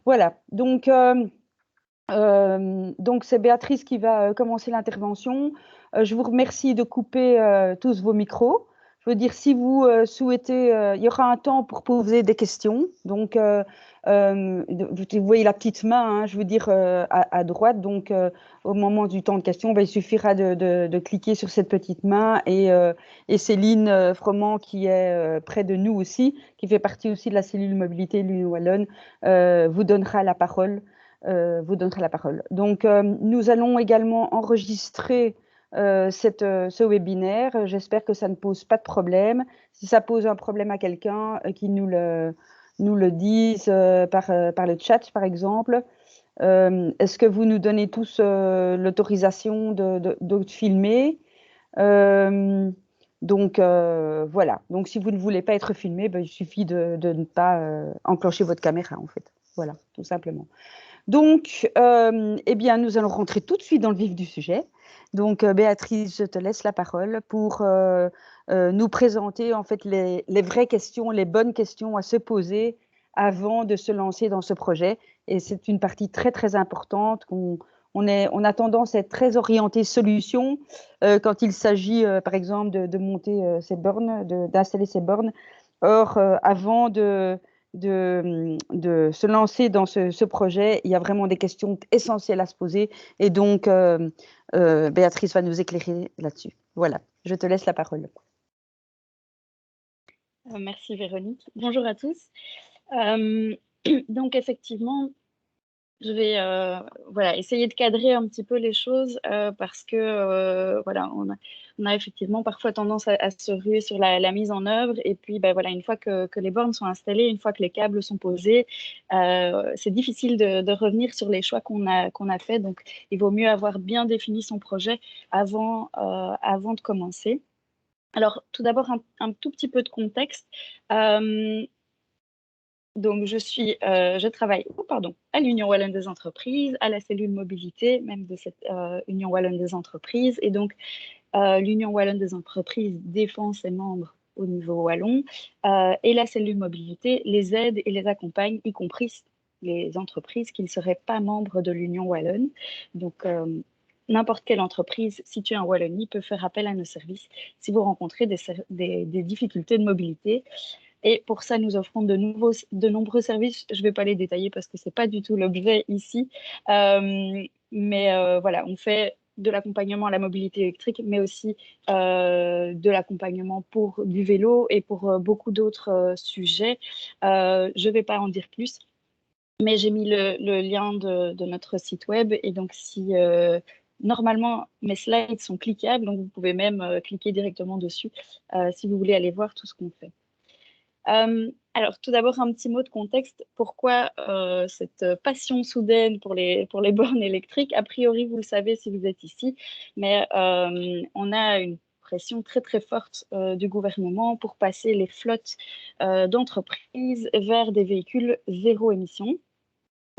Voilà, donc c'est Béatrice qui va commencer l'intervention. Je vous remercie de couper tous vos micros. Je veux dire, si vous souhaitez, il y aura un temps pour poser des questions. Donc, vous voyez la petite main, hein, je veux dire, à droite. Donc, au moment du temps de questions, il suffira de cliquer sur cette petite main. Et Céline Froment, qui est près de nous aussi, qui fait partie aussi de la cellule mobilité de l'Union wallonne, vous donnera la parole. Donc, nous allons également enregistrer ce webinaire. J'espère que ça ne pose pas de problème. Si ça pose un problème à quelqu'un, qu'il nous le dise par le chat, par exemple. Est-ce que vous nous donnez tous l'autorisation de filmer? Donc, voilà. Donc, si vous ne voulez pas être filmé, il suffit de ne pas enclencher votre caméra, en fait. Voilà, tout simplement. Donc, eh bien, nous allons rentrer tout de suite dans le vif du sujet. Donc, Béatrice, je te laisse la parole pour nous présenter en fait les vraies questions, les bonnes questions à se poser avant de se lancer dans ce projet. Et c'est une partie très, très importante. On a tendance à être très orienté solution quand il s'agit, par exemple, de monter ces bornes, d'installer ces bornes. Or, avant de se lancer dans ce projet, il y a vraiment des questions essentielles à se poser. Et donc, Béatrice va nous éclairer là-dessus. Voilà, je te laisse la parole. Merci Véronique. Bonjour à tous. Donc effectivement, je vais voilà, essayer de cadrer un petit peu les choses parce que voilà, on a effectivement parfois tendance à se ruer sur la mise en œuvre. Et puis voilà, une fois que les bornes sont installées, une fois que les câbles sont posés, c'est difficile de revenir sur les choix qu'on a fait. Donc il vaut mieux avoir bien défini son projet avant de commencer. Alors, tout d'abord, un tout petit peu de contexte. Donc, je travaille à l'Union wallonne des entreprises, à la cellule mobilité, même de cette Union wallonne des entreprises. Et donc, l'Union wallonne des entreprises défend ses membres au niveau wallon et la cellule mobilité les aide et les accompagne, y compris les entreprises qui ne seraient pas membres de l'Union wallonne. Donc, n'importe quelle entreprise située en Wallonie peut faire appel à nos services si vous rencontrez des difficultés de mobilité. Et pour ça, nous offrons de nombreux services. Je ne vais pas les détailler parce que ce n'est pas du tout l'objet ici. Mais voilà, on fait de l'accompagnement à la mobilité électrique, mais aussi de l'accompagnement pour du vélo et pour beaucoup d'autres sujets. Je ne vais pas en dire plus, mais j'ai mis le lien de notre site web. Et donc, normalement, mes slides sont cliquables, donc vous pouvez même cliquer directement dessus si vous voulez aller voir tout ce qu'on fait. Alors, tout d'abord, un petit mot de contexte. Pourquoi cette passion soudaine pour les bornes électriques? A priori, vous le savez si vous êtes ici, mais on a une pression très, très forte du gouvernement pour passer les flottes d'entreprises vers des véhicules zéro émission.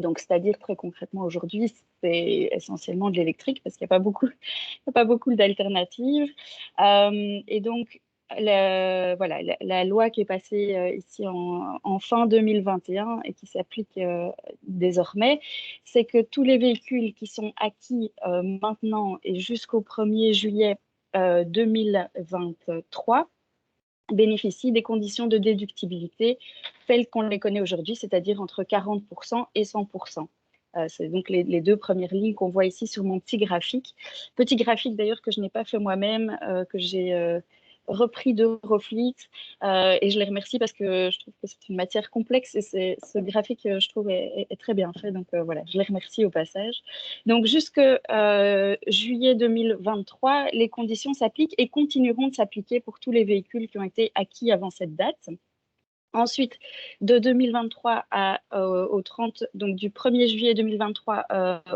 Donc, c'est-à-dire très concrètement aujourd'hui, c'est essentiellement de l'électrique parce qu'il n'y a pas beaucoup d'alternatives. Et donc, la loi qui est passée ici en fin 2021 et qui s'applique désormais, c'est que tous les véhicules qui sont acquis maintenant et jusqu'au 1er juillet 2023 bénéficient des conditions de déductibilité telles qu'on les connaît aujourd'hui, c'est-à-dire entre 40% et 100%. C'est donc les deux premières lignes qu'on voit ici sur mon petit graphique. Petit graphique d'ailleurs que je n'ai pas fait moi-même, que j'ai repris d'Eurofleet et je les remercie parce que je trouve que c'est une matière complexe et ce graphique, je trouve, est très bien fait. Donc voilà, je les remercie au passage. Donc jusque juillet 2023, les conditions s'appliquent et continueront de s'appliquer pour tous les véhicules qui ont été acquis avant cette date. Ensuite, de 2023 au 30, donc du 1er juillet 2023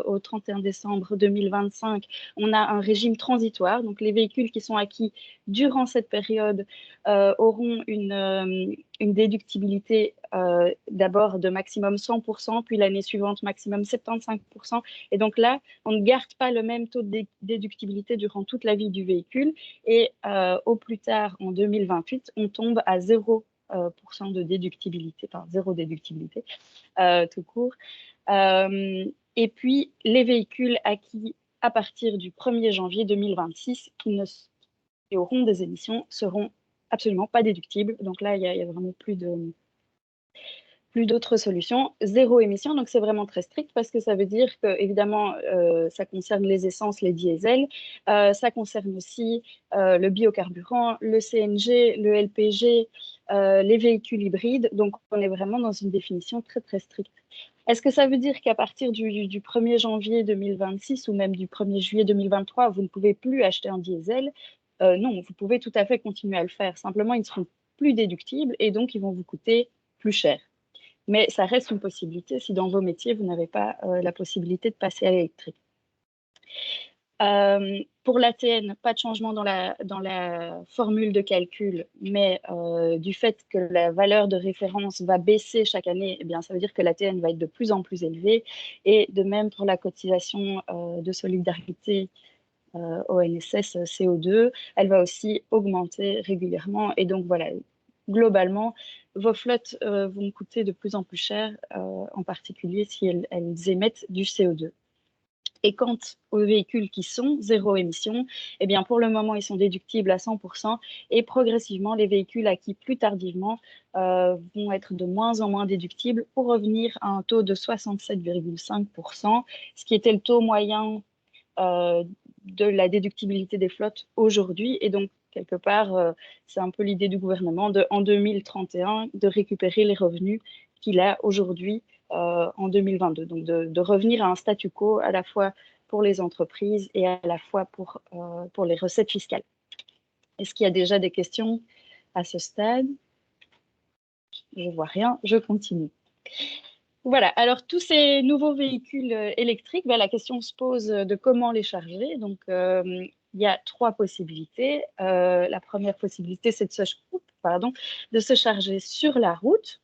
au 31 décembre 2025, on a un régime transitoire. Donc, les véhicules qui sont acquis durant cette période auront une déductibilité d'abord de maximum 100%, puis l'année suivante maximum 75%. Et donc là, on ne garde pas le même taux de déductibilité durant toute la vie du véhicule. Et au plus tard, en 2028, on tombe à 0 de déductibilité, enfin zéro déductibilité tout court. Et puis, les véhicules acquis à partir du 1er janvier 2026 qui auront des émissions seront absolument pas déductibles. Donc là, il y a vraiment plus d'autres solutions. Zéro émission, donc c'est vraiment très strict parce que ça veut dire que, évidemment, ça concerne les essences, les diesels, ça concerne aussi le biocarburant, le CNG, le LPG, les véhicules hybrides. Donc, on est vraiment dans une définition très, très stricte. Est-ce que ça veut dire qu'à partir du 1er janvier 2026 ou même du 1er juillet 2023, vous ne pouvez plus acheter un diesel? Non, vous pouvez tout à fait continuer à le faire. Simplement, ils ne seront plus déductibles et donc ils vont vous coûter plus cher. Mais ça reste une possibilité si dans vos métiers, vous n'avez pas la possibilité de passer à l'électrique. Pour l'ATN, pas de changement dans la formule de calcul, mais du fait que la valeur de référence va baisser chaque année, eh bien, ça veut dire que l'ATN va être de plus en plus élevée. Et de même pour la cotisation de solidarité ONSS CO2, elle va aussi augmenter régulièrement. Et donc voilà, globalement, vos flottes vont coûter de plus en plus cher, en particulier si elles émettent du CO2. Et quant aux véhicules qui sont zéro émission, eh bien pour le moment, ils sont déductibles à 100% et progressivement, les véhicules acquis plus tardivement vont être de moins en moins déductibles pour revenir à un taux de 67,5%, ce qui était le taux moyen de la déductibilité des flottes aujourd'hui. Et donc, quelque part, c'est un peu l'idée du gouvernement en 2031 de récupérer les revenus qu'il a aujourd'hui en 2022. Donc, de revenir à un statu quo à la fois pour les entreprises et à la fois pour les recettes fiscales. Est-ce qu'il y a déjà des questions à ce stade? Je ne vois rien, je continue. Voilà, alors tous ces nouveaux véhicules électriques, la question se pose de comment les charger. Donc, il y a trois possibilités. La première possibilité, c'est de se charger sur la route.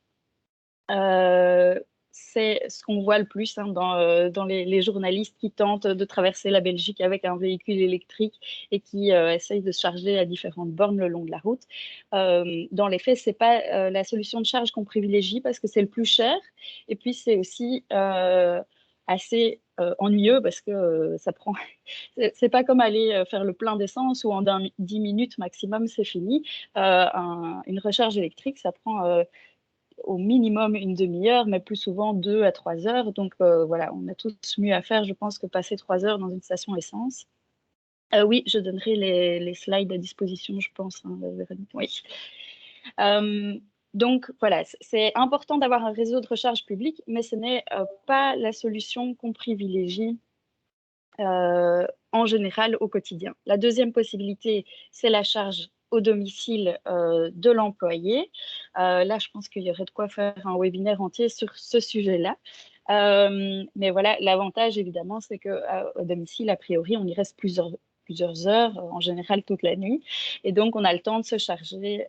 C'est ce qu'on voit le plus dans les journalistes qui tentent de traverser la Belgique avec un véhicule électrique et qui essayent de se charger à différentes bornes le long de la route. Dans les faits, ce n'est pas la solution de charge qu'on privilégie parce que c'est le plus cher et puis c'est aussi assez ennuyeux parce que ça prend. C'est pas comme aller faire le plein d'essence où en 10 minutes maximum c'est fini. Une recharge électrique, ça prend au minimum une demi-heure, mais plus souvent 2 à 3 heures. Donc voilà, on a tous mieux à faire, je pense, que passer 3 heures dans une station essence. Oui, je donnerai les slides à disposition, je pense, Véronique. Oui. Donc voilà, c'est important d'avoir un réseau de recharge public, mais ce n'est pas la solution qu'on privilégie en général au quotidien. La deuxième possibilité, c'est la charge au domicile de l'employé. Là, je pense qu'il y aurait de quoi faire un webinaire entier sur ce sujet-là. Mais voilà, l'avantage, évidemment, c'est qu'au domicile, a priori, on y reste plusieurs heures, en général toute la nuit. Et donc, on a le temps de se charger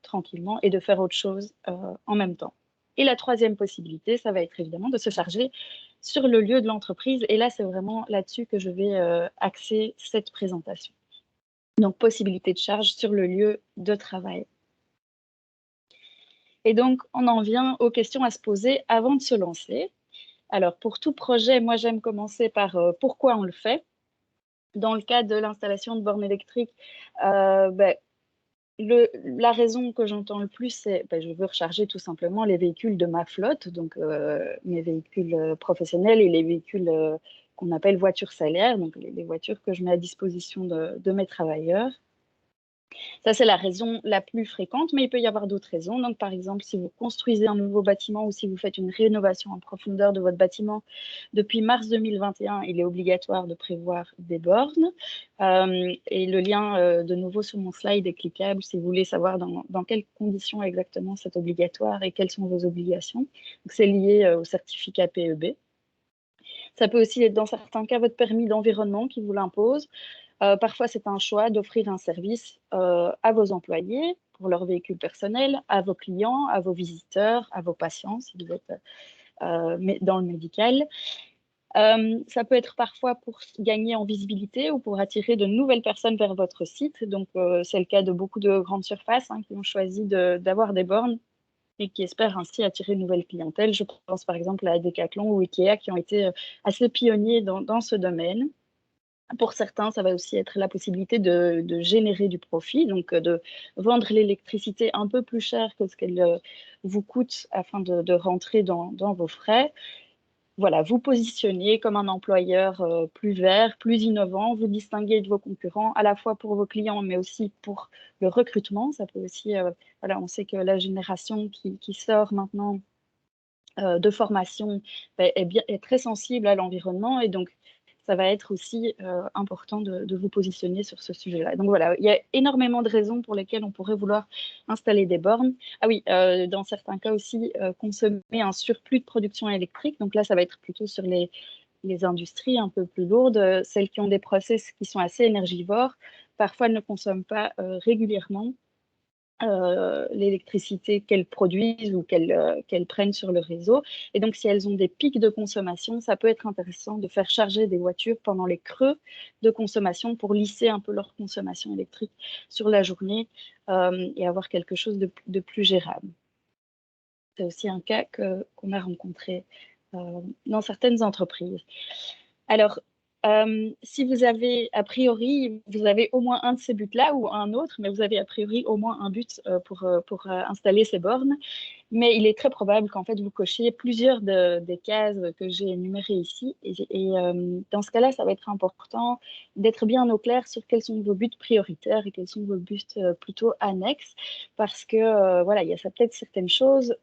tranquillement et de faire autre chose en même temps. Et la troisième possibilité, ça va être évidemment de se charger sur le lieu de l'entreprise. Et là, c'est vraiment là-dessus que je vais axer cette présentation. Donc, possibilité de charge sur le lieu de travail. Et donc, on en vient aux questions à se poser avant de se lancer. Alors, pour tout projet, moi, j'aime commencer par pourquoi on le fait. Dans le cas de l'installation de bornes électriques, la raison que j'entends le plus, c'est je veux recharger tout simplement les véhicules de ma flotte, donc mes véhicules professionnels et les véhicules qu'on appelle voitures salaires, donc les voitures que je mets à disposition de mes travailleurs. Ça, c'est la raison la plus fréquente, mais il peut y avoir d'autres raisons. Donc, par exemple, si vous construisez un nouveau bâtiment ou si vous faites une rénovation en profondeur de votre bâtiment, depuis mars 2021, il est obligatoire de prévoir des bornes. Et le lien, de nouveau sur mon slide, est cliquable si vous voulez savoir dans quelles conditions exactement c'est obligatoire et quelles sont vos obligations. C'est lié au certificat PEB. Ça peut aussi être, dans certains cas, votre permis d'environnement qui vous l'impose. Parfois, c'est un choix d'offrir un service à vos employés pour leur véhicule personnel, à vos clients, à vos visiteurs, à vos patients, si vous êtes dans le médical. Ça peut être parfois pour gagner en visibilité ou pour attirer de nouvelles personnes vers votre site. Donc, c'est le cas de beaucoup de grandes surfaces qui ont choisi d'avoir des bornes et qui espèrent ainsi attirer une nouvelle clientèle. Je pense par exemple à Decathlon ou Ikea qui ont été assez pionniers dans ce domaine. Pour certains, ça va aussi être la possibilité de générer du profit, donc de vendre l'électricité un peu plus cher que ce qu'elle vous coûte afin de rentrer dans vos frais. Voilà, vous positionnez comme un employeur plus vert, plus innovant, vous distinguez de vos concurrents, à la fois pour vos clients, mais aussi pour le recrutement. Ça peut aussi, voilà, on sait que la génération qui sort maintenant de formation est très sensible à l'environnement et donc ça va être aussi important de vous positionner sur ce sujet-là. Donc voilà, il y a énormément de raisons pour lesquelles on pourrait vouloir installer des bornes. Ah oui, dans certains cas aussi, consommer un surplus de production électrique. Donc là, ça va être plutôt sur les industries un peu plus lourdes, celles qui ont des process qui sont assez énergivores. Parfois, elles ne consomment pas régulièrement l'électricité qu'elles produisent ou qu'elles prennent sur le réseau. Et donc, si elles ont des pics de consommation, ça peut être intéressant de faire charger des voitures pendant les creux de consommation pour lisser un peu leur consommation électrique sur la journée et avoir quelque chose de plus gérable. C'est aussi un cas qu'on a rencontré dans certaines entreprises. Alors, si vous avez, a priori, vous avez au moins un de ces buts-là ou un autre, mais vous avez a priori au moins un but pour installer ces bornes. Mais il est très probable qu'en fait, vous cochiez plusieurs des cases que j'ai énumérées ici. Et dans ce cas-là, ça va être important d'être bien au clair sur quels sont vos buts prioritaires et quels sont vos buts plutôt annexes. Parce que, voilà, il y a peut-être certaines choses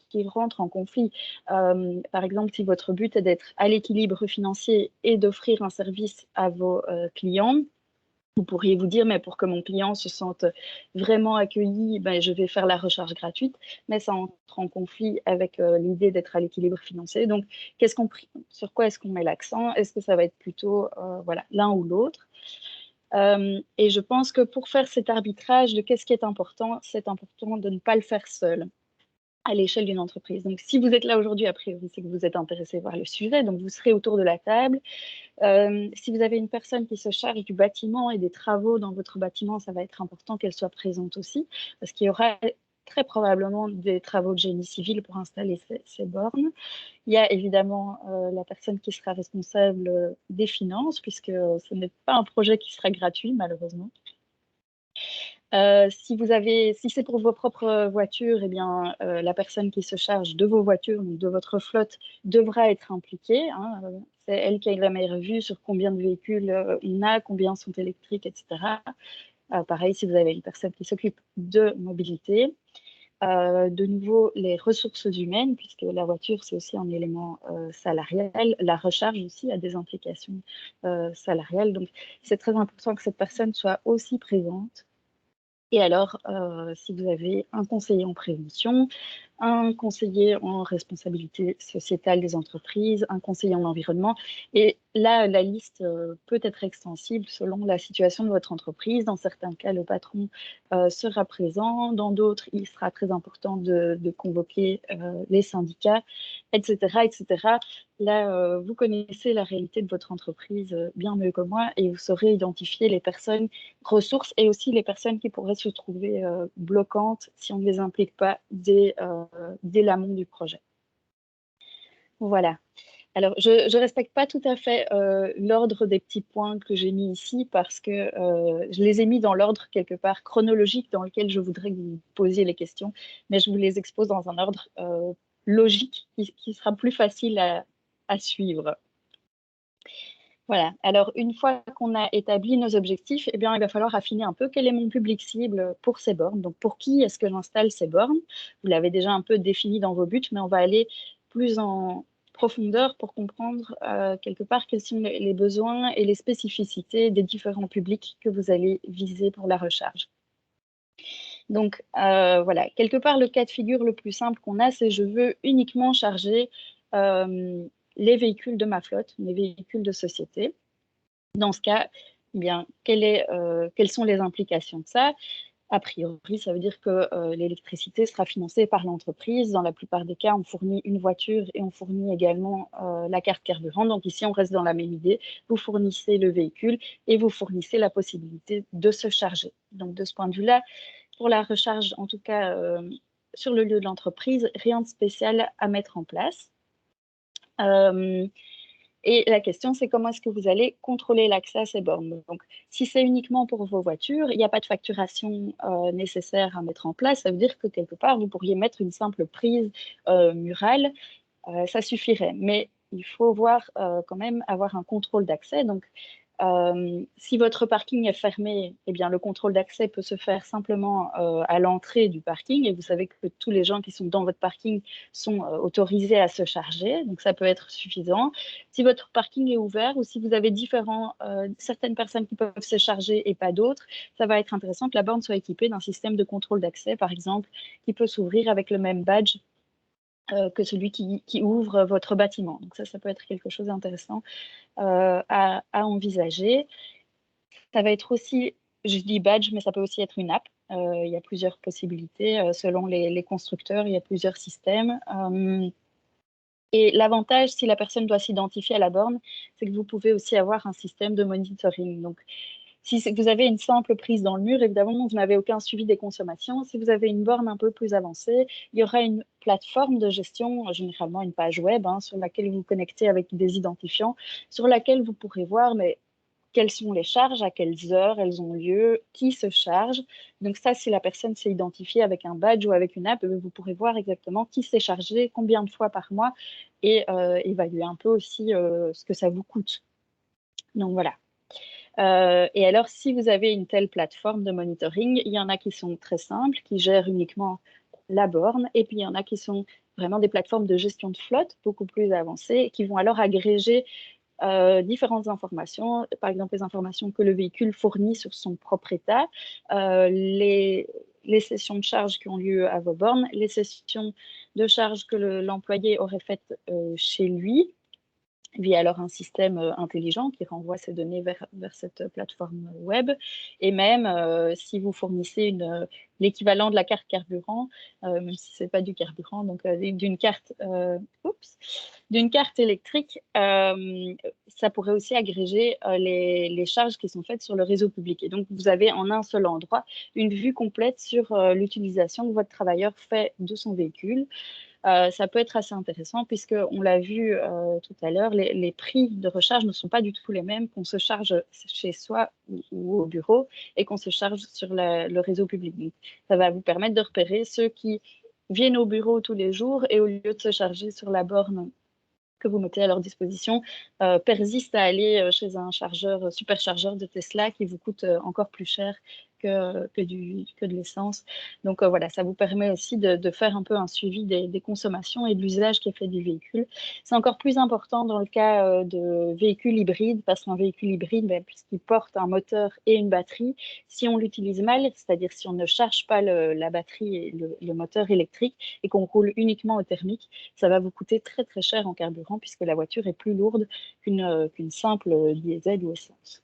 qui rentrent en conflit. Par exemple, si votre but est d'être à l'équilibre financier et d'offrir un service à vos clients, vous pourriez vous dire, mais pour que mon client se sente vraiment accueilli, ben, je vais faire la recharge gratuite, mais ça entre en conflit avec l'idée d'être à l'équilibre financier. Donc, sur quoi est-ce qu'on met l'accent? Est-ce que ça va être plutôt voilà, l'un ou l'autre? Et je pense que pour faire cet arbitrage de qu'est-ce qui est important, c'est important de ne pas le faire seul à l'échelle d'une entreprise. Donc, si vous êtes là aujourd'hui, a priori, c'est que vous êtes intéressé par le sujet, donc vous serez autour de la table. Si vous avez une personne qui se charge du bâtiment et des travaux dans votre bâtiment, ça va être important qu'elle soit présente aussi, parce qu'il y aura très probablement des travaux de génie civil pour installer ces bornes. Il y a évidemment la personne qui sera responsable des finances, puisque ce n'est pas un projet qui sera gratuit, malheureusement. Si c'est pour vos propres voitures, eh bien, la personne qui se charge de vos voitures, donc de votre flotte, devra être impliquée. C'est elle qui a la meilleure vue sur combien de véhicules on a, combien sont électriques, etc. Pareil, si vous avez une personne qui s'occupe de mobilité. De nouveau, les ressources humaines, puisque la voiture, c'est aussi un élément salarial. La recharge aussi a des implications salariales. Donc, c'est très important que cette personne soit aussi présente. Et alors, si vous avez un conseiller en prévention, un conseiller en responsabilité sociétale des entreprises, un conseiller en environnement, et là, la liste peut être extensible selon la situation de votre entreprise. Dans certains cas, le patron sera présent. Dans d'autres, il sera très important de convoquer les syndicats, etc., etc. Là, vous connaissez la réalité de votre entreprise bien mieux que moi et vous saurez identifier les personnes ressources et aussi les personnes qui pourraient se trouver bloquantes si on ne les implique pas dès l'amont du projet. Voilà. Alors, je ne respecte pas tout à fait l'ordre des petits points que j'ai mis ici parce que je les ai mis dans l'ordre quelque part chronologique dans lequel je voudrais que vous posiez les questions, mais je vous les expose dans un ordre logique qui sera plus facile à suivre. Voilà. Alors, une fois qu'on a établi nos objectifs, eh bien, il va falloir affiner un peu quel est mon public cible pour ces bornes. Donc, pour qui est-ce que j'installe ces bornes? Vous l'avez déjà un peu défini dans vos buts, mais on va aller plus en profondeur pour comprendre quelque part quels sont les besoins et les spécificités des différents publics que vous allez viser pour la recharge. Donc, voilà. Quelque part, le cas de figure le plus simple qu'on a, c'est je veux uniquement charger les véhicules de ma flotte, mes véhicules de société. Dans ce cas, eh bien, quelles sont les implications de ça? A priori, ça veut dire que l'électricité sera financée par l'entreprise. Dans la plupart des cas, on fournit une voiture et on fournit également la carte carburant. Donc ici, on reste dans la même idée. Vous fournissez le véhicule et vous fournissez la possibilité de se charger. Donc de ce point de vue-là, pour la recharge, en tout cas sur le lieu de l'entreprise, rien de spécial à mettre en place. Et la question, c'est comment est-ce que vous allez contrôler l'accès à ces bornes. Donc, si c'est uniquement pour vos voitures, il n'y a pas de facturation nécessaire à mettre en place. Ça veut dire que quelque part, vous pourriez mettre une simple prise murale, ça suffirait. Mais il faut voir quand même avoir un contrôle d'accès. Donc, si votre parking est fermé, eh bien, le contrôle d'accès peut se faire simplement à l'entrée du parking. Et vous savez que tous les gens qui sont dans votre parking sont autorisés à se charger. Donc, ça peut être suffisant. Si votre parking est ouvert ou si vous avez certaines personnes qui peuvent se charger et pas d'autres, ça va être intéressant que la borne soit équipée d'un système de contrôle d'accès, par exemple, qui peut s'ouvrir avec le même badge que celui qui ouvre votre bâtiment. Donc ça peut être quelque chose d'intéressant à envisager. Ça va être aussi, je dis badge, mais ça peut aussi être une app. Il y a plusieurs possibilités. Selon les constructeurs, il y a plusieurs systèmes. Et l'avantage, si la personne doit s'identifier à la borne, c'est que vous pouvez aussi avoir un système de monitoring. Donc, si vous avez une simple prise dans le mur, évidemment, vous n'avez aucun suivi des consommations. Si vous avez une borne un peu plus avancée, il y aura une plateforme de gestion, généralement une page web, sur laquelle vous vous connectez avec des identifiants, sur laquelle vous pourrez voir quelles sont les charges, à quelles heures elles ont lieu, qui se charge. Donc ça, si la personne s'est identifiée avec un badge ou avec une app, vous pourrez voir exactement qui s'est chargé, combien de fois par mois, et évaluer un peu aussi ce que ça vous coûte. Donc voilà. Et alors, si vous avez une telle plateforme de monitoring, il y en a qui sont très simples, qui gèrent uniquement la borne, et puis il y en a qui sont vraiment des plateformes de gestion de flotte beaucoup plus avancées, qui vont alors agréger différentes informations, par exemple les informations que le véhicule fournit sur son propre état, les sessions de charge qui ont lieu à vos bornes, les sessions de charge que l'employé aurait faites chez lui, via alors un système intelligent qui renvoie ces données vers cette plateforme web. Et même si vous fournissez l'équivalent de la carte carburant, même si ce n'est pas du carburant, donc d'une carte électrique, ça pourrait aussi agréger les charges qui sont faites sur le réseau public. Et donc, vous avez en un seul endroit une vue complète sur l'utilisation que votre travailleur fait de son véhicule. Ça peut être assez intéressant puisque on l'a vu tout à l'heure, les prix de recharge ne sont pas du tout les mêmes qu'on se charge chez soi ou au bureau et qu'on se charge sur le réseau public. Donc, ça va vous permettre de repérer ceux qui viennent au bureau tous les jours et au lieu de se charger sur la borne que vous mettez à leur disposition, persistent à aller chez un superchargeur de Tesla qui vous coûte encore plus cher que de l'essence. Donc voilà, ça vous permet aussi de faire un peu un suivi des consommations et de l'usage qui est fait du véhicule. C'est encore plus important dans le cas de véhicules hybrides, parce qu'un véhicule hybride, puisqu'il porte un moteur et une batterie, si on l'utilise mal, c'est-à-dire si on ne charge pas la batterie et le moteur électrique et qu'on roule uniquement au thermique, ça va vous coûter très très cher en carburant puisque la voiture est plus lourde qu'une simple diesel ou essence.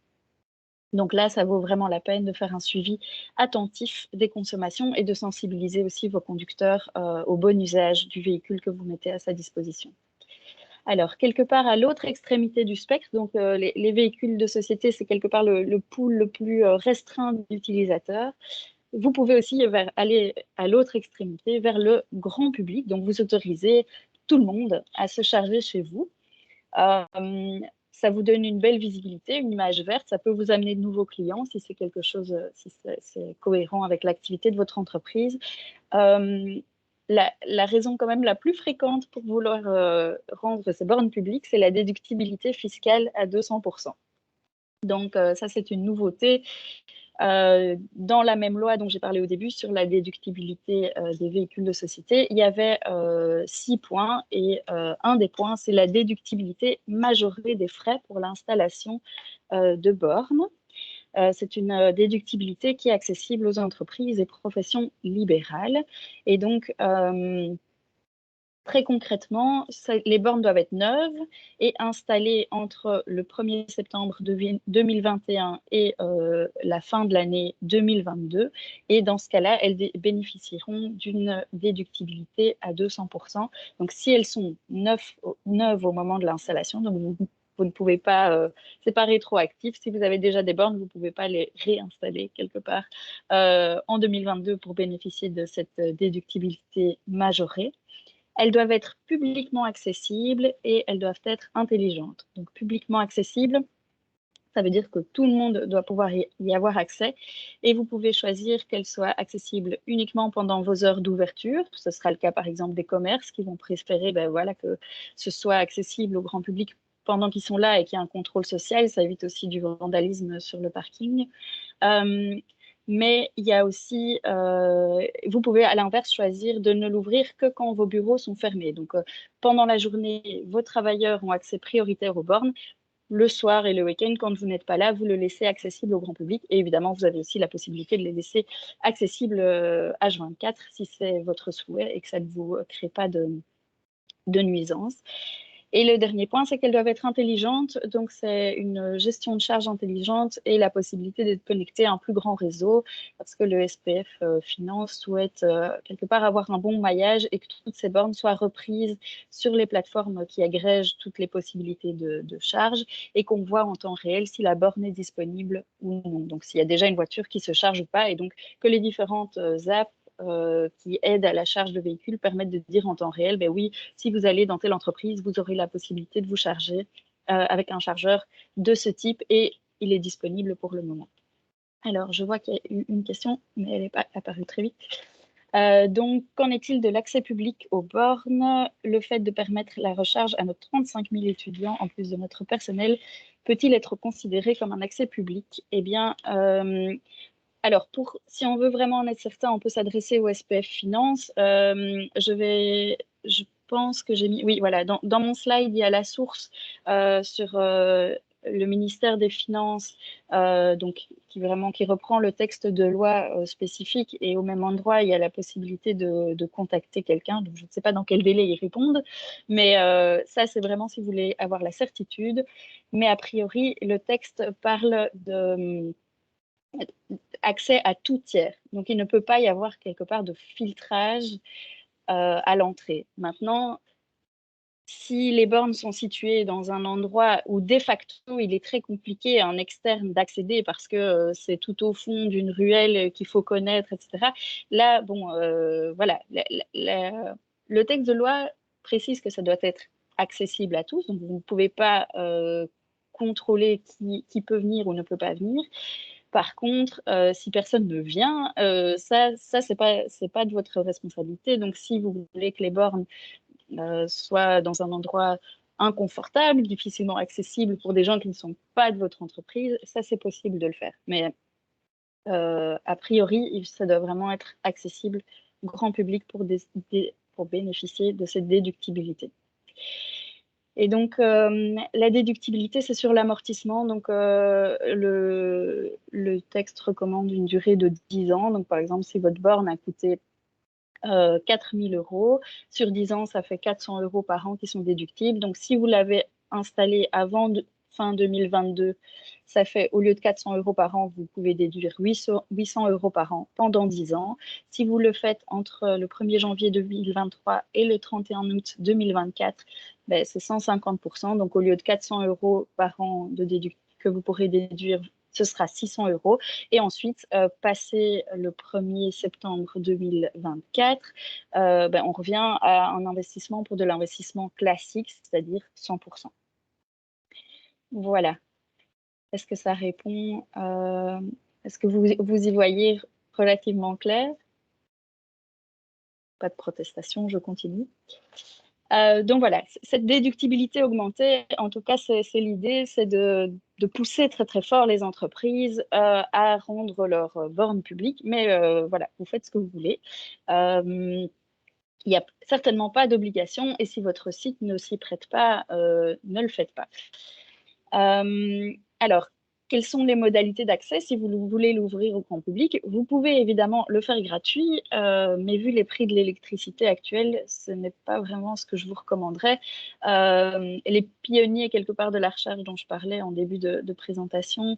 Donc là, ça vaut vraiment la peine de faire un suivi attentif des consommations et de sensibiliser aussi vos conducteurs au bon usage du véhicule que vous mettez à sa disposition. Alors, quelque part à l'autre extrémité du spectre, donc les véhicules de société, c'est quelque part le pool le plus restreint d'utilisateurs. Vous pouvez aussi aller à l'autre extrémité, vers le grand public. Donc, vous autorisez tout le monde à se charger chez vous. Ça vous donne une belle visibilité, une image verte. Ça peut vous amener de nouveaux clients si c'est quelque chose, si c'est cohérent avec l'activité de votre entreprise. La raison quand même la plus fréquente pour vouloir rendre ces bornes publiques, c'est la déductibilité fiscale à 200%. Donc, ça, c'est une nouveauté. Dans la même loi dont j'ai parlé au début sur la déductibilité des véhicules de société, il y avait 6 points et un des points, c'est la déductibilité majorée des frais pour l'installation de bornes. C'est une déductibilité qui est accessible aux entreprises et professions libérales. Et donc, Très concrètement, les bornes doivent être neuves et installées entre le 1er septembre 2021 et la fin de l'année 2022. Et dans ce cas-là, elles bénéficieront d'une déductibilité à 200%. Donc, si elles sont neuves au moment de l'installation, donc vous ne pouvez pas, c'est pas rétroactif. Si vous avez déjà des bornes, vous ne pouvez pas les réinstaller quelque part en 2022 pour bénéficier de cette déductibilité majorée. Elles doivent être publiquement accessibles et elles doivent être intelligentes. Donc, publiquement accessibles, ça veut dire que tout le monde doit pouvoir y avoir accès et vous pouvez choisir qu'elles soient accessibles uniquement pendant vos heures d'ouverture. Ce sera le cas, par exemple, des commerces qui vont préférer voilà, que ce soit accessible au grand public pendant qu'ils sont là et qu'il y a un contrôle social. Ça évite aussi du vandalisme sur le parking. Mais il y a aussi, vous pouvez à l'inverse choisir de ne l'ouvrir que quand vos bureaux sont fermés. Donc, pendant la journée, vos travailleurs ont accès prioritaire aux bornes. Le soir et le week-end, quand vous n'êtes pas là, vous le laissez accessible au grand public. Et évidemment, vous avez aussi la possibilité de les laisser accessibles H24 si c'est votre souhait et que ça ne vous crée pas de nuisance. Et le dernier point, c'est qu'elles doivent être intelligentes. Donc, c'est une gestion de charge intelligente et la possibilité d'être connecté à un plus grand réseau parce que le SPF Finance souhaite quelque part avoir un bon maillage et que toutes ces bornes soient reprises sur les plateformes qui agrègent toutes les possibilités de charge et qu'on voit en temps réel si la borne est disponible ou non. Donc, s'il y a déjà une voiture qui se charge ou pas et donc que les différentes apps qui aident à la charge de véhicule permettent de dire en temps réel, ben oui, si vous allez dans telle entreprise, vous aurez la possibilité de vous charger avec un chargeur de ce type et il est disponible pour le moment. Alors, je vois qu'il y a eu une question, mais elle n'est pas apparue très vite. Donc, qu'en est-il de l'accès public aux bornes? Le fait de permettre la recharge à nos 35 000 étudiants, en plus de notre personnel, peut-il être considéré comme un accès public? Eh bien, alors, si on veut vraiment en être certain, on peut s'adresser au SPF Finance. Je pense que j'ai mis, oui, voilà, dans mon slide, il y a la source sur le ministère des Finances, donc qui reprend le texte de loi spécifique et au même endroit, il y a la possibilité de contacter quelqu'un. Donc, je ne sais pas dans quel délai ils répondent, mais ça, c'est vraiment si vous voulez avoir la certitude. Mais a priori, le texte parle de accès à tout tiers. Donc, il ne peut pas y avoir quelque part de filtrage à l'entrée. Maintenant, si les bornes sont situées dans un endroit où de facto il est très compliqué à un externe d'accéder parce que c'est tout au fond d'une ruelle qu'il faut connaître, etc. Là, bon, voilà, le texte de loi précise que ça doit être accessible à tous, donc vous ne pouvez pas contrôler qui peut venir ou ne peut pas venir. Par contre, si personne ne vient, ça c'est pas de votre responsabilité. Donc, si vous voulez que les bornes soient dans un endroit inconfortable, difficilement accessible pour des gens qui ne sont pas de votre entreprise, ça c'est possible de le faire. Mais a priori, ça doit vraiment être accessible au grand public pour bénéficier de cette déductibilité. Et donc, la déductibilité, c'est sur l'amortissement. Donc, le texte recommande une durée de 10 ans. Donc, par exemple, si votre borne a coûté 4 000 €, sur 10 ans, ça fait 400 € par an qui sont déductibles. Donc, si vous l'avez installé avant fin 2022, ça fait, au lieu de 400 € par an, vous pouvez déduire 800 € par an pendant 10 ans. Si vous le faites entre le 1er janvier 2023 et le 31 août 2024, ben, c'est 150%. Donc, au lieu de 400 € par an que vous pourrez déduire, ce sera 600 €. Et ensuite, passé le 1er septembre 2024, ben, on revient à un investissement pour de l'investissement classique, c'est-à-dire 100%. Voilà. Est-ce que ça répond est-ce que vous y voyez relativement clair? Pas de protestation, je continue. Donc voilà, cette déductibilité augmentée, en tout cas, c'est l'idée, c'est de pousser très très fort les entreprises à rendre leurs bornes publiques. Mais voilà, vous faites ce que vous voulez. Il n'y a certainement pas d'obligation et si votre site ne s'y prête pas, ne le faites pas. Alors, quelles sont les modalités d'accès si vous voulez l'ouvrir au grand public? Vous pouvez évidemment le faire gratuit, mais vu les prix de l'électricité actuelle, ce n'est pas vraiment ce que je vous recommanderais. Les pionniers quelque part de la recharge dont je parlais en début de présentation,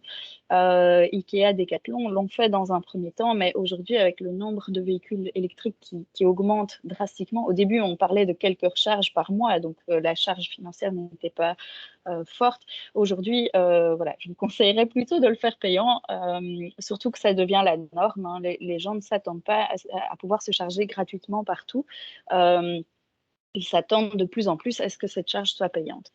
Ikea, Decathlon, l'ont fait dans un premier temps, mais aujourd'hui avec le nombre de véhicules électriques qui augmente drastiquement, au début on parlait de quelques recharges par mois, donc la charge financière n'était pas forte. Aujourd'hui, voilà, je vous conseillerais plutôt de le faire payant, surtout que ça devient la norme. Hein. Les gens ne s'attendent pas à pouvoir se charger gratuitement partout. Ils s'attendent de plus en plus à ce que cette charge soit payante.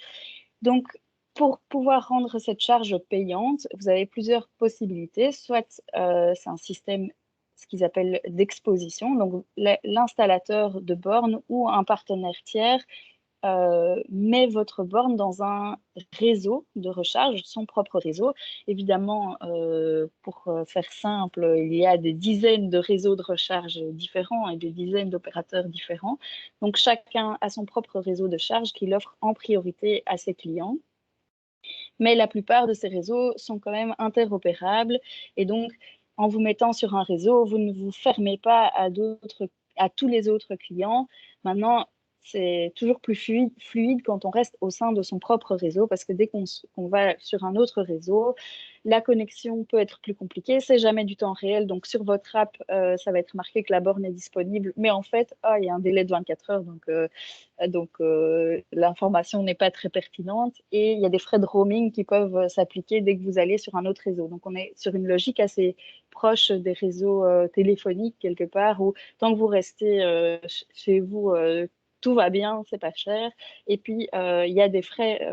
Donc, pour pouvoir rendre cette charge payante, vous avez plusieurs possibilités. Soit c'est un système, ce qu'ils appellent d'exposition, donc l'installateur de borne ou un partenaire tiers met votre borne dans un réseau de recharge, son propre réseau. Évidemment, pour faire simple, il y a des dizaines de réseaux de recharge différents et des dizaines d'opérateurs différents. Donc, chacun a son propre réseau de charge qu'il offre en priorité à ses clients. Mais la plupart de ces réseaux sont quand même interopérables. Et donc, en vous mettant sur un réseau, vous ne vous fermez pas à tous les autres clients. Maintenant, c'est toujours plus fluide quand on reste au sein de son propre réseau, parce que dès qu'on va sur un autre réseau, la connexion peut être plus compliquée. C'est jamais du temps réel. Donc, sur votre app, ça va être marqué que la borne est disponible. Mais en fait, il y a un délai de 24 heures. Donc l'information n'est pas très pertinente. Et il y a des frais de roaming qui peuvent s'appliquer dès que vous allez sur un autre réseau. Donc, on est sur une logique assez proche des réseaux téléphoniques, quelque part, où tant que vous restez chez vous, tout va bien, c'est pas cher. Et puis, il y a des frais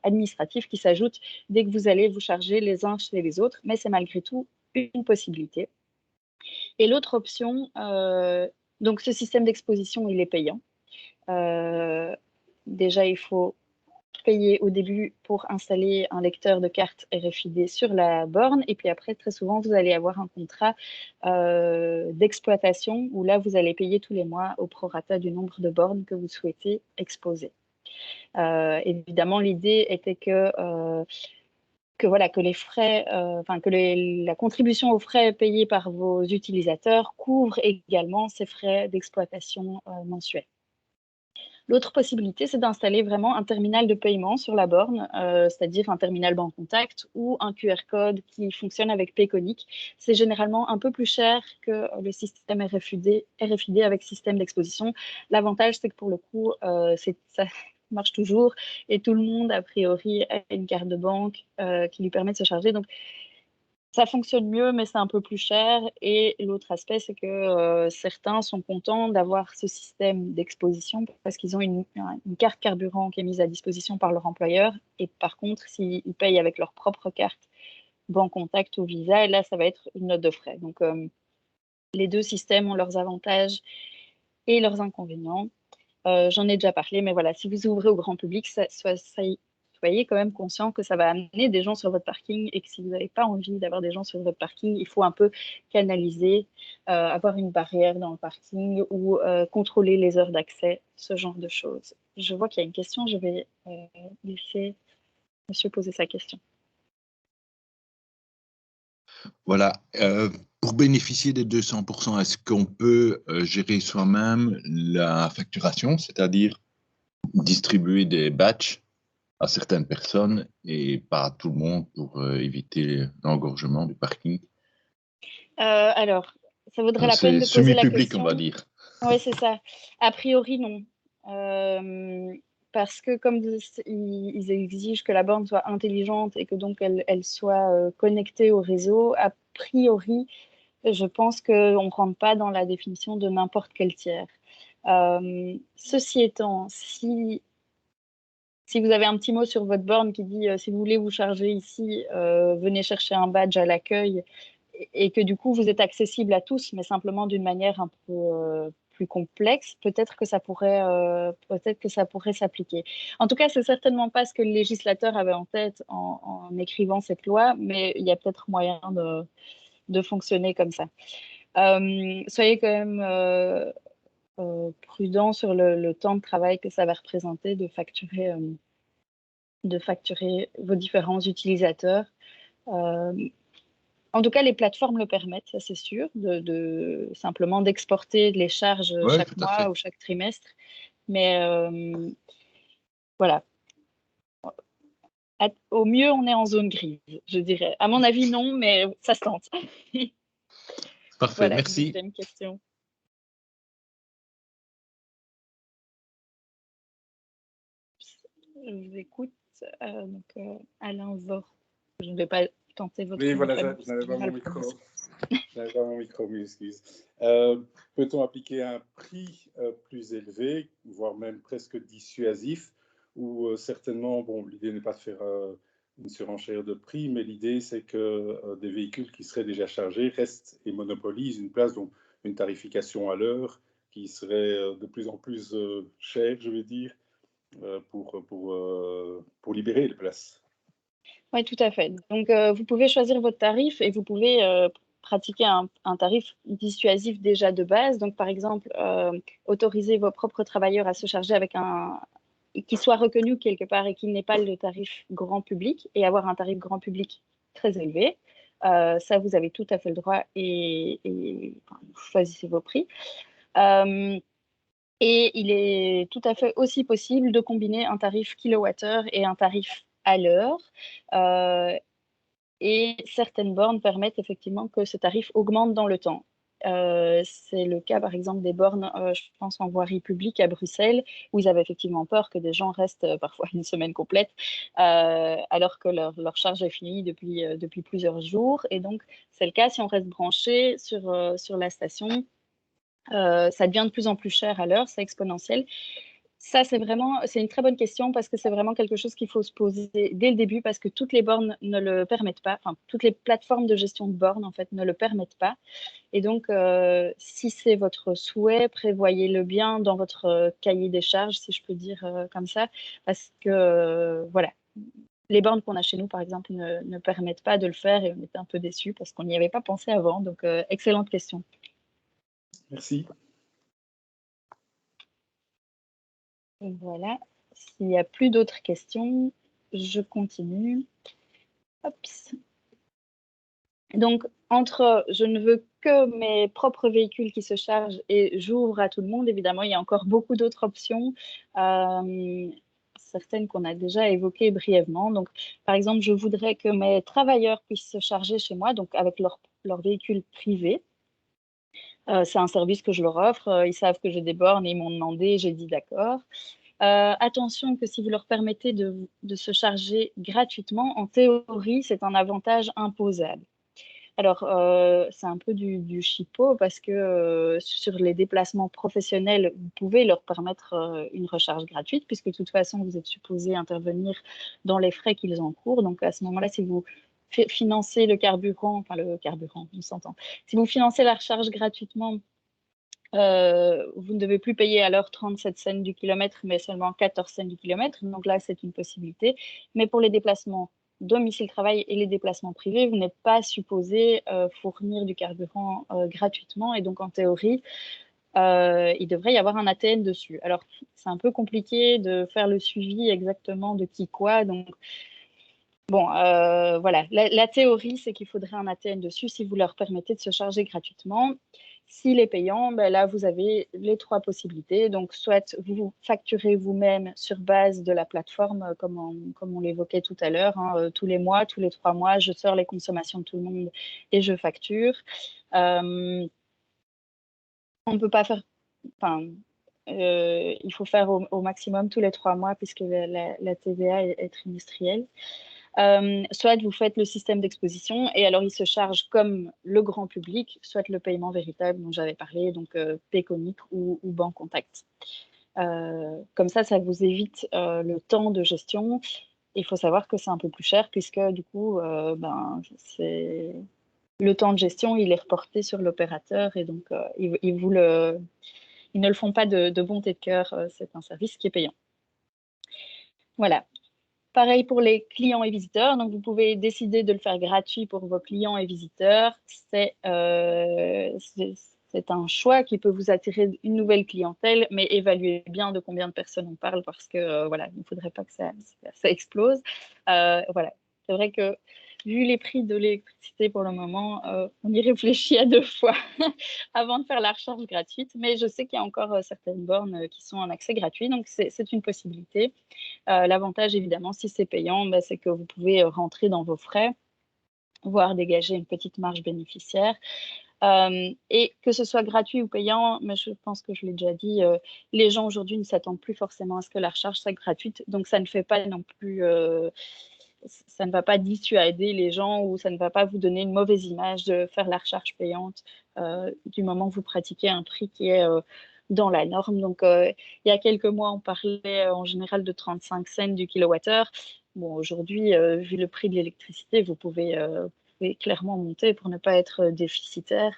administratifs qui s'ajoutent dès que vous allez vous charger les uns chez les autres, mais c'est malgré tout une possibilité. Et l'autre option, donc ce système d'exposition, il est payant. Déjà, il faut payer au début pour installer un lecteur de carte RFID sur la borne. Et puis après, très souvent, vous allez avoir un contrat d'exploitation où là, vous allez payer tous les mois au prorata du nombre de bornes que vous souhaitez exposer. Évidemment, l'idée était que voilà, que les frais, la contribution aux frais payés par vos utilisateurs couvre également ces frais d'exploitation mensuels. L'autre possibilité, c'est d'installer vraiment un terminal de paiement sur la borne, c'est-à-dire un terminal banque contact ou un QR code qui fonctionne avec Payconic. C'est généralement un peu plus cher que le système RFID avec système d'exposition. L'avantage, c'est que pour le coup, ça marche toujours et tout le monde, a priori, a une carte de banque qui lui permet de se charger. Donc, ça fonctionne mieux, mais c'est un peu plus cher. Et l'autre aspect, c'est que certains sont contents d'avoir ce système d'exposition parce qu'ils ont une carte carburant qui est mise à disposition par leur employeur. Et par contre, s'ils payent avec leur propre carte Banque Contact ou Visa, et là, ça va être une note de frais. Donc, les deux systèmes ont leurs avantages et leurs inconvénients. J'en ai déjà parlé, mais voilà, si vous ouvrez au grand public, soyez quand même conscient que ça va amener des gens sur votre parking et que si vous n'avez pas envie d'avoir des gens sur votre parking, il faut un peu canaliser, avoir une barrière dans le parking ou contrôler les heures d'accès, ce genre de choses. Je vois qu'il y a une question, je vais laisser monsieur poser sa question. Voilà. Pour bénéficier des 200%, est-ce qu'on peut gérer soi-même la facturation, c'est-à-dire distribuer des batchs à certaines personnes et pas à tout le monde pour éviter l'engorgement du parking? Alors, ça vaudrait la peine de C'est poser la semi-public, question. on va dire. Oui, c'est ça. A priori, non. Parce que comme ils exigent que la borne soit intelligente et que donc elle soit connectée au réseau, a priori, je pense qu'on ne rentre pas dans la définition de n'importe quel tiers. Ceci étant, si vous avez un petit mot sur votre borne qui dit si vous voulez vous charger ici, venez chercher un badge à l'accueil et que du coup vous êtes accessible à tous, mais simplement d'une manière un peu plus complexe, peut-être que ça pourrait s'appliquer. En tout cas, c'est certainement pas ce que le législateur avait en tête en écrivant cette loi, mais il y a peut-être moyen de fonctionner comme ça. Soyez quand même prudent sur le temps de travail que ça va représenter de facturer vos différents utilisateurs. En tout cas, les plateformes le permettent, ça c'est sûr, simplement d'exporter les charges Ouais, chaque tout à fait. mois ou chaque trimestre. Mais voilà. Au mieux, on est en zone grise, je dirais. À mon avis, non, mais ça se tente. Parfait, Voilà, merci. deuxième question. Je vous écoute. Alain Vore. Je ne vais pas tenter votre Oui, nom de voilà, famille, je n'avais pas mal mon micro. prononcé. Je n'avais pas mon micro, m'excuse. Peut-on appliquer un prix plus élevé, voire même presque dissuasif, ou certainement, bon, l'idée n'est pas de faire une surenchère de prix, mais l'idée c'est que des véhicules qui seraient déjà chargés restent et monopolisent une place, donc une tarification à l'heure qui serait de plus en plus chère, je vais dire, pour libérer les places. Oui, tout à fait. Donc, vous pouvez choisir votre tarif et vous pouvez pratiquer un tarif dissuasif déjà de base. Donc, par exemple, autoriser vos propres travailleurs à se charger avec qui soit reconnu quelque part et qui n'ait pas le tarif grand public et avoir un tarif grand public très élevé. Ça, vous avez tout à fait le droit et vous choisissez vos prix. Et il est tout à fait aussi possible de combiner un tarif kilowattheure et un tarif à l'heure. Et certaines bornes permettent effectivement que ce tarif augmente dans le temps. C'est le cas, par exemple, des bornes, je pense, en voirie publique à Bruxelles, où ils avaient effectivement peur que des gens restent parfois une semaine complète, alors que leur charge est finie depuis plusieurs jours. Et donc, c'est le cas si on reste branché sur la station. Ça devient de plus en plus cher à l'heure, c'est exponentiel. Ça, c'est une très bonne question parce que c'est vraiment quelque chose qu'il faut se poser dès le début parce que toutes les bornes ne le permettent pas. Enfin, toutes les plateformes de gestion de bornes, en fait, ne le permettent pas. Et donc, si c'est votre souhait, prévoyez-le bien dans votre cahier des charges, si je peux dire comme ça, parce que, voilà, les bornes qu'on a chez nous, par exemple, ne permettent pas de le faire et on était un peu déçus parce qu'on n'y avait pas pensé avant. Donc, excellente question. Merci. Voilà. S'il n'y a plus d'autres questions, je continue. Hops. Donc, entre je ne veux que mes propres véhicules qui se chargent et j'ouvre à tout le monde, évidemment, il y a encore beaucoup d'autres options, certaines qu'on a déjà évoquées brièvement. Donc, par exemple, je voudrais que mes travailleurs puissent se charger chez moi, donc avec leur véhicule privé. C'est un service que je leur offre. Ils savent que j'ai des bornes et ils m'ont demandé, j'ai dit d'accord. Attention que si vous leur permettez de se charger gratuitement, en théorie, c'est un avantage imposable. Alors, c'est un peu du chipot parce que sur les déplacements professionnels, vous pouvez leur permettre une recharge gratuite puisque de toute façon, vous êtes supposé intervenir dans les frais qu'ils encourent. Donc, à ce moment-là, si vous financez le carburant, on s'entend. Si vous financez la recharge gratuitement, vous ne devez plus payer à l'heure 37 cents du kilomètre, mais seulement 14 cents du kilomètre. Donc là, c'est une possibilité. Mais pour les déplacements domicile-travail et les déplacements privés, vous n'êtes pas supposé fournir du carburant gratuitement. Et donc, en théorie, il devrait y avoir un ATN dessus. Alors, c'est un peu compliqué de faire le suivi exactement de qui quoi. Donc, bon, voilà. La théorie, c'est qu'il faudrait un ATN dessus si vous leur permettez de se charger gratuitement. S'il est payant, ben là, vous avez les trois possibilités. Donc, soit vous facturez vous-même sur base de la plateforme, comme on l'évoquait tout à l'heure, hein, tous les mois, tous les 3 mois, je sors les consommations de tout le monde et je facture. On ne peut pas faire... Enfin, il faut faire au maximum tous les 3 mois puisque la TVA est trimestrielle. Soit vous faites le système d'exposition et alors il se charge comme le grand public, soit le paiement véritable dont j'avais parlé, donc Payconiq ou Bancontact. Comme ça vous évite le temps de gestion. Il faut savoir que c'est un peu plus cher puisque du coup, le temps de gestion, il est reporté sur l'opérateur et donc ils ne le font pas de bonté de cœur. C'est un service qui est payant. Voilà. Pareil pour les clients et visiteurs. Donc, vous pouvez décider de le faire gratuit pour vos clients et visiteurs. C'est un choix qui peut vous attirer une nouvelle clientèle, mais évaluez bien de combien de personnes on parle parce que voilà, il ne faudrait pas que ça explose. Voilà. C'est vrai que vu les prix de l'électricité pour le moment, on y réfléchit à 2 fois avant de faire la recharge gratuite. Mais je sais qu'il y a encore certaines bornes qui sont en accès gratuit, donc c'est une possibilité. L'avantage, évidemment, si c'est payant, bah, c'est que vous pouvez rentrer dans vos frais, voire dégager une petite marge bénéficiaire. Et que ce soit gratuit ou payant, mais je pense que je l'ai déjà dit, les gens aujourd'hui ne s'attendent plus forcément à ce que la recharge soit gratuite, donc ça ne fait pas non plus, ça ne va pas dissuader les gens ou ça ne va pas vous donner une mauvaise image de faire la recharge payante du moment que vous pratiquez un prix qui est dans la norme. Donc, il y a quelques mois, on parlait en général de 35 cents du kilowattheure. Bon, aujourd'hui, vu le prix de l'électricité, vous pouvez clairement monter pour ne pas être déficitaire.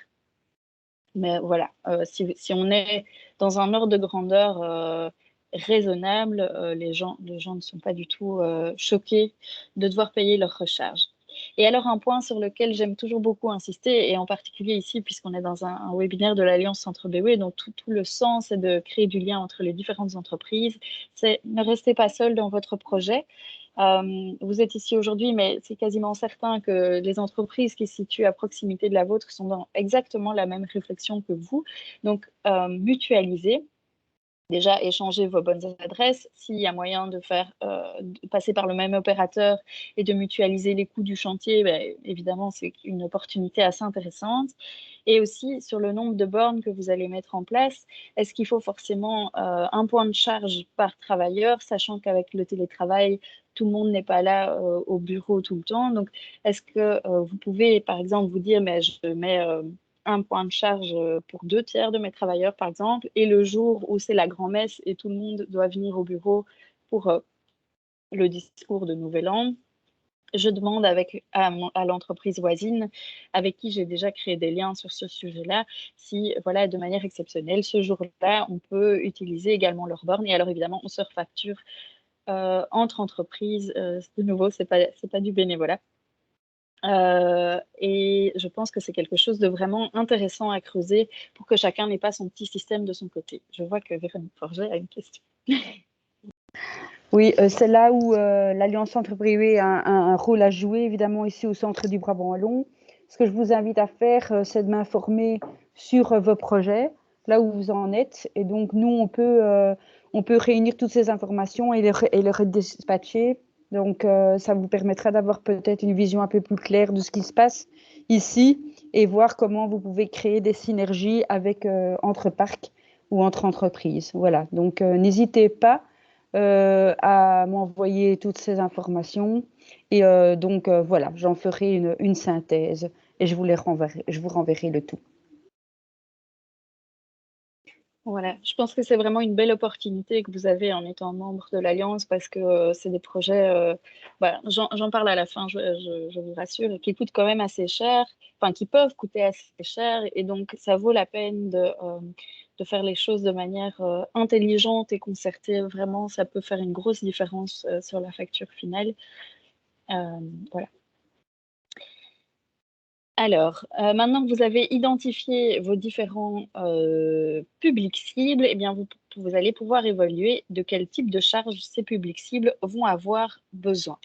Mais voilà, si on est dans un ordre de grandeur raisonnable, les gens ne sont pas du tout choqués de devoir payer leur recharge. Et alors, un point sur lequel j'aime toujours beaucoup insister, et en particulier ici, puisqu'on est dans un webinaire de l'Alliance Centre BW, dont tout le sens est de créer du lien entre les différentes entreprises, c'est ne restez pas seul dans votre projet. Vous êtes ici aujourd'hui, mais c'est quasiment certain que les entreprises qui se situent à proximité de la vôtre sont dans exactement la même réflexion que vous. Donc, mutualisez. Déjà, échangez vos bonnes adresses. S'il y a moyen de passer par le même opérateur et de mutualiser les coûts du chantier, ben, évidemment, c'est une opportunité assez intéressante. Et aussi, sur le nombre de bornes que vous allez mettre en place, est-ce qu'il faut forcément un point de charge par travailleur, sachant qu'avec le télétravail, tout le monde n'est pas là au bureau tout le temps. Donc, est-ce que vous pouvez, par exemple, vous dire, mais je mets un point de charge pour 2/3 de mes travailleurs, par exemple, et le jour où c'est la grand-messe et tout le monde doit venir au bureau pour le discours de Nouvel An, je demande à l'entreprise voisine avec qui j'ai déjà créé des liens sur ce sujet-là, si, voilà, de manière exceptionnelle, ce jour-là, on peut utiliser également leurs bornes. Et alors, évidemment, on se refacture entre entreprises. De nouveau, c'est pas du bénévolat. Et je pense que c'est quelque chose de vraiment intéressant à creuser pour que chacun n'ait pas son petit système de son côté. Je vois que Véronique Forget a une question. Oui, c'est là où l'Alliance Centre Privé a un rôle à jouer, évidemment, ici au centre du Brabant Wallon. Ce que je vous invite à faire, c'est de m'informer sur vos projets, là où vous en êtes. Et donc, nous, on peut réunir toutes ces informations et les redispatcher. Donc, ça vous permettra d'avoir peut-être une vision un peu plus claire de ce qui se passe ici et voir comment vous pouvez créer des synergies avec entre parcs ou entre entreprises. Voilà, donc n'hésitez pas à m'envoyer toutes ces informations. Et donc, voilà, j'en ferai une synthèse et je vous renverrai le tout. Voilà, je pense que c'est vraiment une belle opportunité que vous avez en étant membre de l'Alliance parce que c'est des projets, voilà, j'en parle à la fin, je vous rassure, qui coûtent quand même assez cher, enfin qui peuvent coûter assez cher et donc ça vaut la peine de faire les choses de manière intelligente et concertée. Vraiment, ça peut faire une grosse différence sur la facture finale. Voilà. Alors, maintenant que vous avez identifié vos différents publics cibles, eh bien, vous allez pouvoir évaluer de quel type de charge ces publics cibles vont avoir besoin.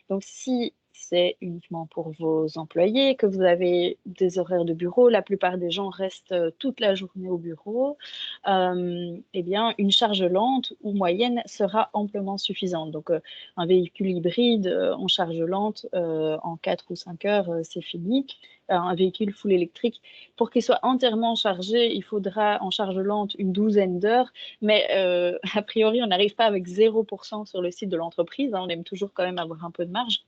Donc, si c'est uniquement pour vos employés, que vous avez des horaires de bureau, la plupart des gens restent toute la journée au bureau, eh bien, une charge lente ou moyenne sera amplement suffisante. Donc, un véhicule hybride en charge lente, en 4 ou 5 heures, c'est fini. Un véhicule full électrique, pour qu'il soit entièrement chargé, il faudra en charge lente une 12aine d'heures, mais a priori, on n'arrive pas avec 0% sur le site de l'entreprise, hein, on aime toujours quand même avoir un peu de marge.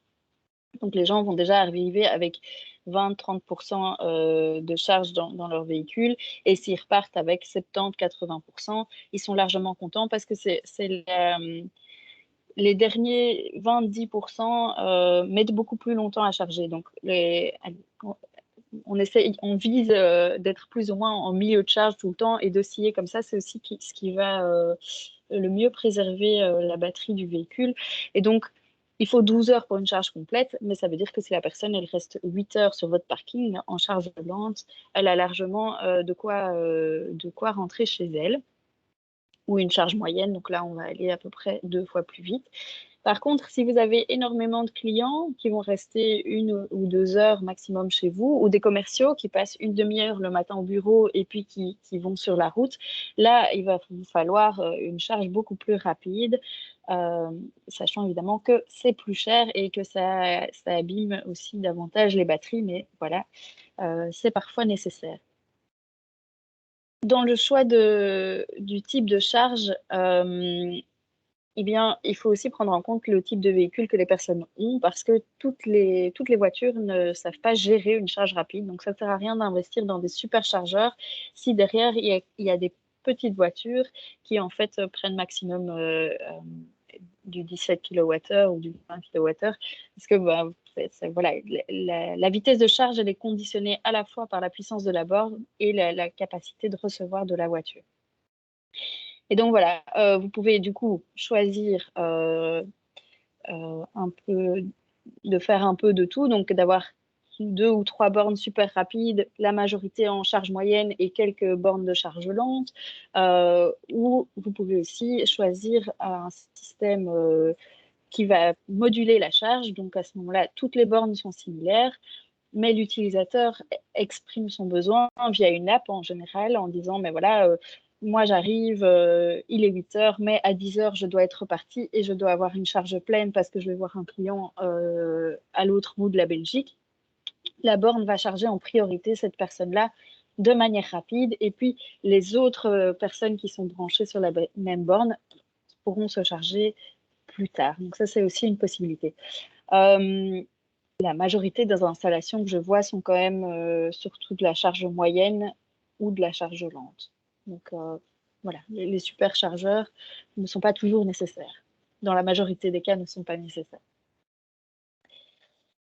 Donc, les gens vont déjà arriver avec 20-30% de charge dans leur véhicule. Et s'ils repartent avec 70-80%, ils sont largement contents parce que c'est les derniers 20-10% mettent beaucoup plus longtemps à charger. Donc, on vise d'être plus ou moins en milieu de charge tout le temps et d'osciller comme ça. C'est aussi ce qui va le mieux préserver la batterie du véhicule. Et donc, il faut 12 heures pour une charge complète, mais ça veut dire que si la personne elle reste 8 heures sur votre parking en charge lente, elle a largement de quoi rentrer chez elle. Ou une charge moyenne, donc là on va aller à peu près 2 fois plus vite. Par contre, si vous avez énormément de clients qui vont rester 1 ou 2 heures maximum chez vous, ou des commerciaux qui passent une demi-heure le matin au bureau et puis qui vont sur la route, là, il va vous falloir une charge beaucoup plus rapide, sachant évidemment que c'est plus cher et que ça abîme aussi davantage les batteries, mais voilà, c'est parfois nécessaire. Dans le choix du type de charge, eh bien, il faut aussi prendre en compte le type de véhicule que les personnes ont parce que toutes les voitures ne savent pas gérer une charge rapide. Donc, ça ne sert à rien d'investir dans des superchargeurs si derrière, il y a des petites voitures qui, en fait, prennent maximum du 17 kWh ou du 20 kWh. Parce que bah, voilà, la vitesse de charge, elle est conditionnée à la fois par la puissance de la borne et la capacité de recevoir de la voiture. Et donc voilà, vous pouvez du coup choisir de faire un peu de tout, donc d'avoir 2 ou 3 bornes super rapides, la majorité en charge moyenne et quelques bornes de charge lente, ou vous pouvez aussi choisir un système qui va moduler la charge, donc à ce moment-là, toutes les bornes sont similaires, mais l'utilisateur exprime son besoin via une app en général en disant, mais voilà, moi j'arrive, il est 8 heures, mais à 10 heures, je dois être reparti et je dois avoir une charge pleine parce que je vais voir un client à l'autre bout de la Belgique. La borne va charger en priorité cette personne-là de manière rapide et puis les autres personnes qui sont branchées sur la même borne pourront se charger plus tard. Donc ça, c'est aussi une possibilité. La majorité des installations que je vois sont quand même surtout de la charge moyenne ou de la charge lente. Donc voilà, les superchargeurs ne sont pas toujours nécessaires. Dans la majorité des cas, ne sont pas nécessaires.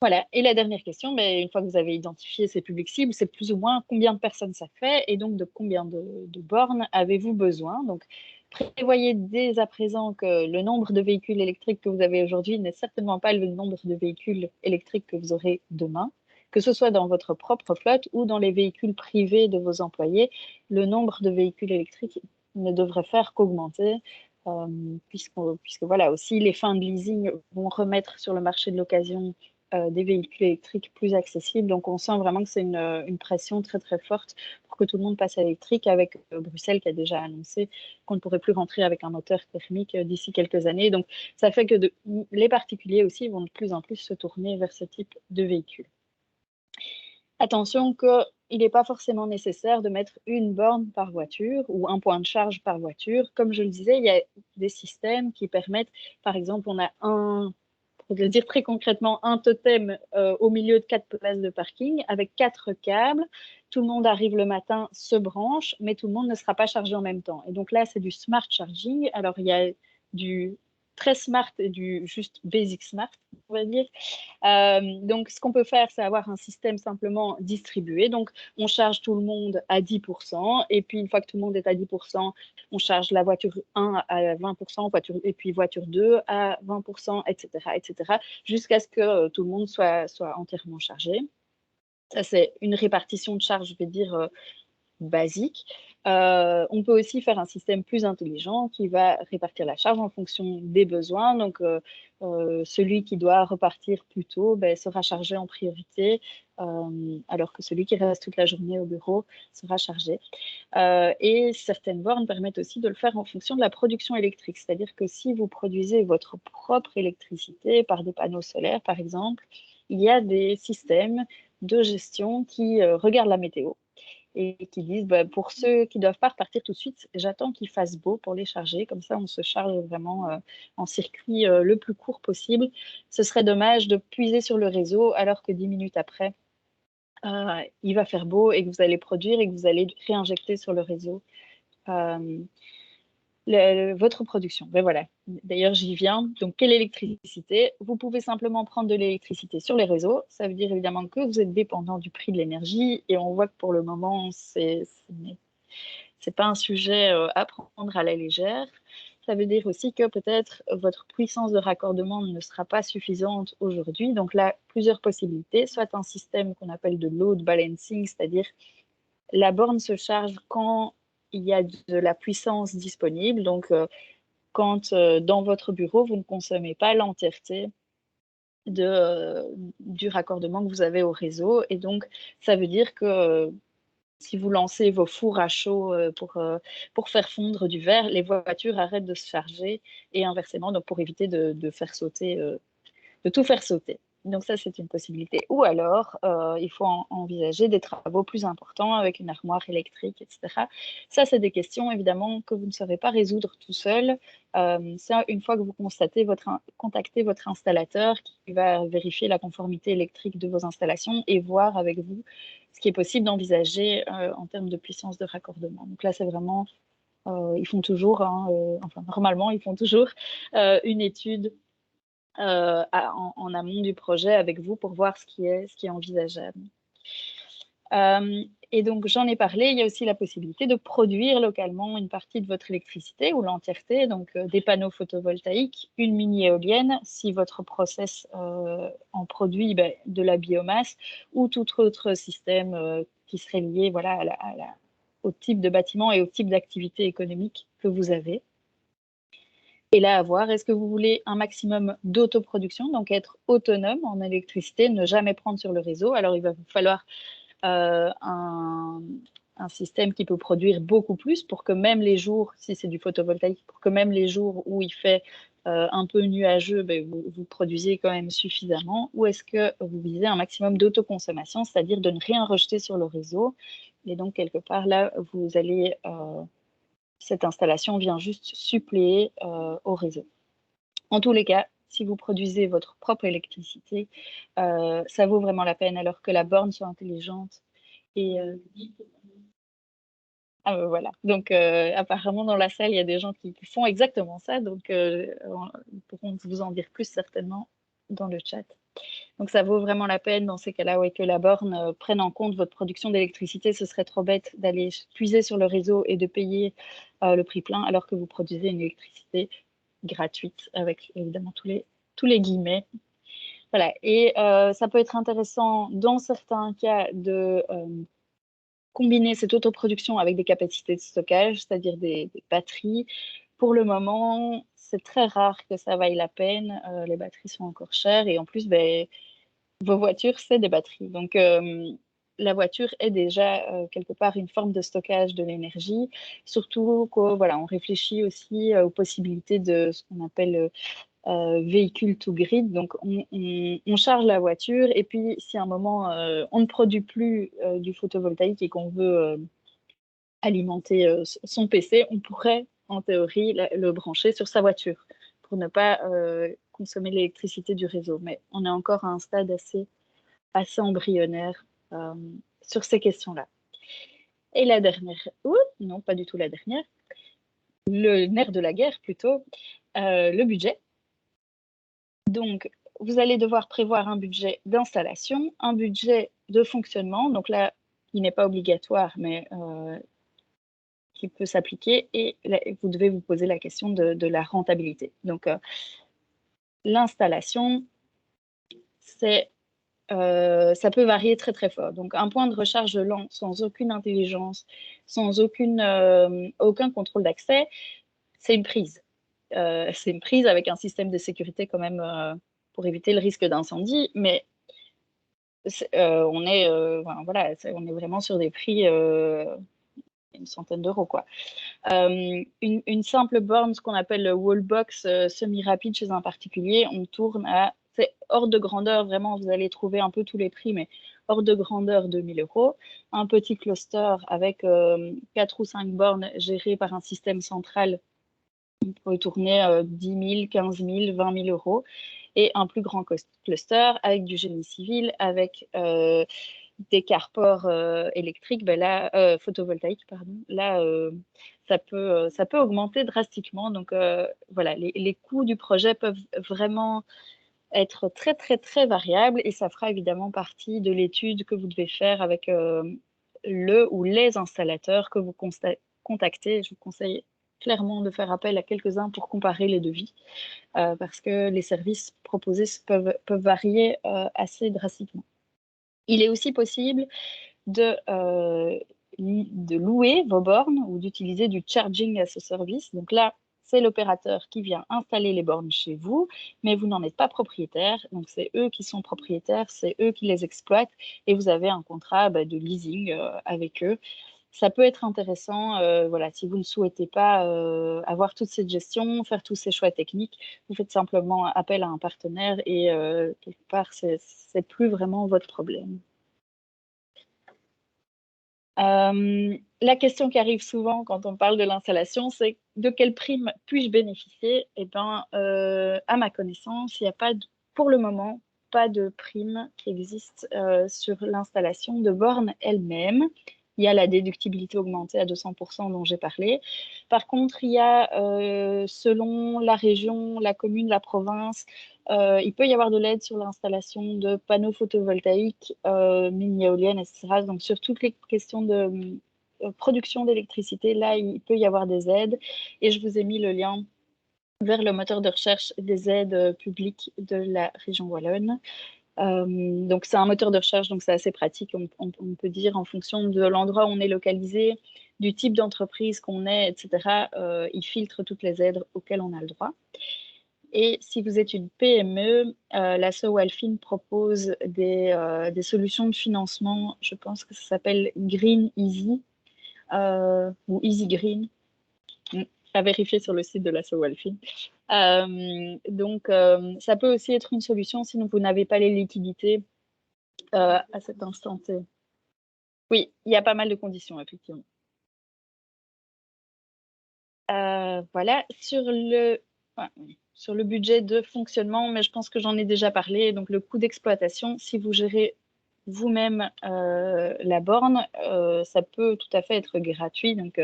Voilà, et la dernière question, mais une fois que vous avez identifié ces publics cibles, c'est plus ou moins combien de personnes ça fait et donc de combien de bornes avez-vous besoin. Donc, prévoyez dès à présent que le nombre de véhicules électriques que vous avez aujourd'hui n'est certainement pas le nombre de véhicules électriques que vous aurez demain, que ce soit dans votre propre flotte ou dans les véhicules privés de vos employés. Le nombre de véhicules électriques ne devrait faire qu'augmenter. Puisque voilà, aussi les fins de leasing vont remettre sur le marché de l'occasion des véhicules électriques plus accessibles. Donc, on sent vraiment que c'est une pression très, très forte pour que tout le monde passe à l'électrique avec Bruxelles qui a déjà annoncé qu'on ne pourrait plus rentrer avec un moteur thermique d'ici quelques années. Donc, ça fait que les particuliers aussi vont de plus en plus se tourner vers ce type de véhicule. Attention qu'il n'est pas forcément nécessaire de mettre une borne par voiture ou un point de charge par voiture. Comme je le disais, il y a des systèmes qui permettent, par exemple, on a pour le dire très concrètement, un totem au milieu de 4 places de parking avec 4 câbles. Tout le monde arrive le matin, se branche, mais tout le monde ne sera pas chargé en même temps. Et donc là, c'est du smart charging. Alors, il y a du très smart et du juste basic smart, on va dire. Donc, ce qu'on peut faire, c'est avoir un système simplement distribué. Donc, on charge tout le monde à 10%. Et puis, une fois que tout le monde est à 10%, on charge la voiture 1 à 20%, et puis voiture 2 à 20%, etc., jusqu'à ce que tout le monde soit entièrement chargé. Ça, c'est une répartition de charge, je vais dire, basique. On peut aussi faire un système plus intelligent qui va répartir la charge en fonction des besoins. Donc, celui qui doit repartir plus tôt sera chargé en priorité, alors que celui qui reste toute la journée au bureau sera chargé. Et certaines bornes permettent aussi de le faire en fonction de la production électrique. C'est-à-dire que si vous produisez votre propre électricité par des panneaux solaires, par exemple, il y a des systèmes de gestion qui regardent la météo et qui disent pour ceux qui ne doivent pas repartir tout de suite, j'attends qu'il fasse beau pour les charger. Comme ça, on se charge vraiment en circuit le plus court possible. Ce serait dommage de puiser sur le réseau alors que 10 minutes après, il va faire beau et que vous allez produire et que vous allez réinjecter sur le réseau votre production. Ben voilà. D'ailleurs, j'y viens. Donc, quelle électricité? Vous pouvez simplement prendre de l'électricité sur les réseaux. Ça veut dire évidemment que vous êtes dépendant du prix de l'énergie et on voit que pour le moment, c'est pas un sujet à prendre à la légère. Ça veut dire aussi que peut-être votre puissance de raccordement ne sera pas suffisante aujourd'hui. Donc là, plusieurs possibilités. Soit un système qu'on appelle de load balancing, c'est-à-dire la borne se charge quand il y a de la puissance disponible. Donc, quand dans votre bureau, vous ne consommez pas l'entièreté du raccordement que vous avez au réseau. Et donc, ça veut dire que si vous lancez vos fours à chaud pour faire fondre du verre, les voitures arrêtent de se charger et inversement, donc pour éviter de faire sauter, de tout faire sauter. Donc ça, c'est une possibilité. Ou alors, il faut envisager des travaux plus importants avec une armoire électrique, etc. Ça, c'est des questions, évidemment, que vous ne savez pas résoudre tout seul. C'est une fois que vous contactez votre installateur qui va vérifier la conformité électrique de vos installations et voir avec vous ce qui est possible d'envisager en termes de puissance de raccordement. Donc là, c'est vraiment, ils font toujours, enfin normalement, ils font toujours une étude en amont du projet avec vous pour voir ce qui est envisageable. Et donc, j'en ai parlé, il y a aussi la possibilité de produire localement une partie de votre électricité ou l'entièreté, donc des panneaux photovoltaïques, une mini-éolienne, si votre process en produit de la biomasse ou tout autre système qui serait lié voilà, au type de bâtiment et au type d'activité économique que vous avez. Et là, à voir, est-ce que vous voulez un maximum d'autoproduction, donc être autonome en électricité, ne jamais prendre sur le réseau? Alors, il va vous falloir un système qui peut produire beaucoup plus pour que même les jours, si c'est du photovoltaïque, pour que même les jours où il fait un peu nuageux, vous produisez quand même suffisamment. Ou est-ce que vous visez un maximum d'autoconsommation, c'est-à-dire de ne rien rejeter sur le réseau? Et donc, quelque part, là, vous allez... cette installation vient juste suppléer au réseau. En tous les cas, si vous produisez votre propre électricité, ça vaut vraiment la peine alors que la borne soit intelligente. Et voilà. Donc, apparemment, dans la salle, il y a des gens qui font exactement ça. Donc, ils pourront vous en dire plus certainement dans le chat. Donc, ça vaut vraiment la peine dans ces cas-là que la borne prenne en compte votre production d'électricité. Ce serait trop bête d'aller puiser sur le réseau et de payer le prix plein alors que vous produisez une électricité gratuite avec évidemment tous les guillemets. Voilà. Et ça peut être intéressant dans certains cas de combiner cette autoproduction avec des capacités de stockage, c'est-à-dire des batteries. Pour le moment, c'est très rare que ça vaille la peine. Les batteries sont encore chères et en plus, vos voitures, c'est des batteries. Donc, la voiture est déjà quelque part une forme de stockage de l'énergie, surtout qu'on voilà, on réfléchit aussi aux possibilités de ce qu'on appelle véhicule to grid. Donc, on charge la voiture et puis si à un moment, on ne produit plus du photovoltaïque et qu'on veut alimenter son PC, on pourrait, en théorie, le brancher sur sa voiture pour ne pas consommer l'électricité du réseau. Mais on est encore à un stade assez embryonnaire sur ces questions-là. Et la dernière, non, pas du tout la dernière, le nerf de la guerre plutôt, le budget. Donc, vous allez devoir prévoir un budget d'installation, un budget de fonctionnement, donc là, il n'est pas obligatoire, mais qui peut s'appliquer, et là, vous devez vous poser la question de la rentabilité. Donc, l'installation, ça peut varier très très fort. Donc, un point de recharge lent, sans aucune intelligence, sans aucun contrôle d'accès, c'est une prise. C'est une prise avec un système de sécurité quand même pour éviter le risque d'incendie, mais on est vraiment sur des prix une centaine d'euros, quoi. Une simple borne, ce qu'on appelle le wallbox semi-rapide chez un particulier, on tourne à, c'est hors de grandeur, vraiment, vous allez trouver un peu tous les prix, mais hors de grandeur, 2000 euros. Un petit cluster avec 4 ou 5 bornes gérées par un système central, on peut tourner 10 000, 15 000, 20 000 euros. Et un plus grand cluster avec du génie civil, avec des carports électriques, photovoltaïques, pardon. Là, ça peut augmenter drastiquement. Donc, voilà, les coûts du projet peuvent vraiment être très, très, très variables et ça fera évidemment partie de l'étude que vous devez faire avec le ou les installateurs que vous contactez. Je vous conseille clairement de faire appel à quelques-uns pour comparer les devis parce que les services proposés peuvent varier assez drastiquement. Il est aussi possible de louer vos bornes ou d'utiliser du charging as a service. Donc là, c'est l'opérateur qui vient installer les bornes chez vous, mais vous n'en êtes pas propriétaire. Donc, c'est eux qui sont propriétaires, c'est eux qui les exploitent et vous avez un contrat de leasing avec eux. Ça peut être intéressant, voilà, si vous ne souhaitez pas avoir toute cette gestion, faire tous ces choix techniques, vous faites simplement appel à un partenaire et quelque part, c'est plus vraiment votre problème. La question qui arrive souvent quand on parle de l'installation, c'est de quelle prime puis-je bénéficier? Eh bien, à ma connaissance, il n'y a pas, pour le moment, pas de prime qui existe sur l'installation de bornes elle-même. Il y a la déductibilité augmentée à 200% dont j'ai parlé. Par contre, il y a, selon la région, la commune, la province, il peut y avoir de l'aide sur l'installation de panneaux photovoltaïques, mini-éoliennes, etc. Donc, sur toutes les questions de production d'électricité, là, il peut y avoir des aides. Et je vous ai mis le lien vers le moteur de recherche des aides publiques de la région wallonne. Donc, c'est un moteur de recherche, donc c'est assez pratique, on peut dire, en fonction de l'endroit où on est localisé, du type d'entreprise qu'on est, etc. Il filtre toutes les aides auxquelles on a le droit. Et si vous êtes une PME, l'asso Walfin propose des solutions de financement, je pense que ça s'appelle Green Easy ou Easy Green, à vérifier sur le site de l'asso Walfin. Donc, ça peut aussi être une solution si vous n'avez pas les liquidités à cet instant T. Oui, il y a pas mal de conditions, effectivement. Voilà, sur le budget de fonctionnement, mais je pense que j'en ai déjà parlé. Donc, le coût d'exploitation, si vous gérez vous-même la borne, ça peut tout à fait être gratuit. Donc,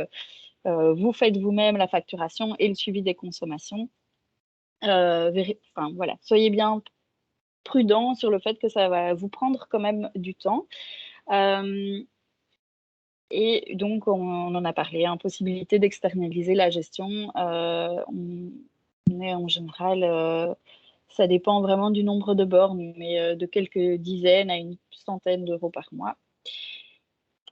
vous faites vous-même la facturation et le suivi des consommations. Voilà, soyez bien prudent sur le fait que ça va vous prendre quand même du temps. Et donc, on en a parlé, possibilité d'externaliser la gestion. On est en général, ça dépend vraiment du nombre de bornes, mais de quelques dizaines à une centaine d'euros par mois.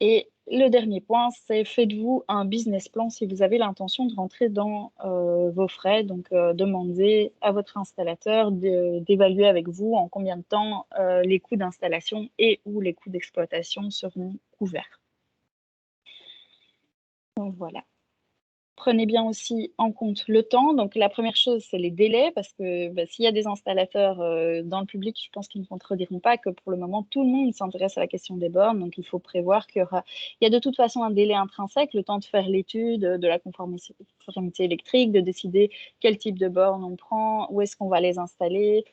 Et le dernier point, c'est faites-vous un business plan si vous avez l'intention de rentrer dans vos frais. Donc, demandez à votre installateur d'évaluer avec vous en combien de temps les coûts d'installation et ou les coûts d'exploitation seront couverts. Donc, voilà. Prenez bien aussi en compte le temps. Donc, la première chose, c'est les délais, parce que s'il y a des installateurs dans le public, je pense qu'ils ne contrediront pas que pour le moment, tout le monde s'intéresse à la question des bornes. Donc, il faut prévoir qu'il y a de toute façon un délai intrinsèque, le temps de faire l'étude de la conformité électrique, de décider quel type de borne on prend, où est-ce qu'on va les installer.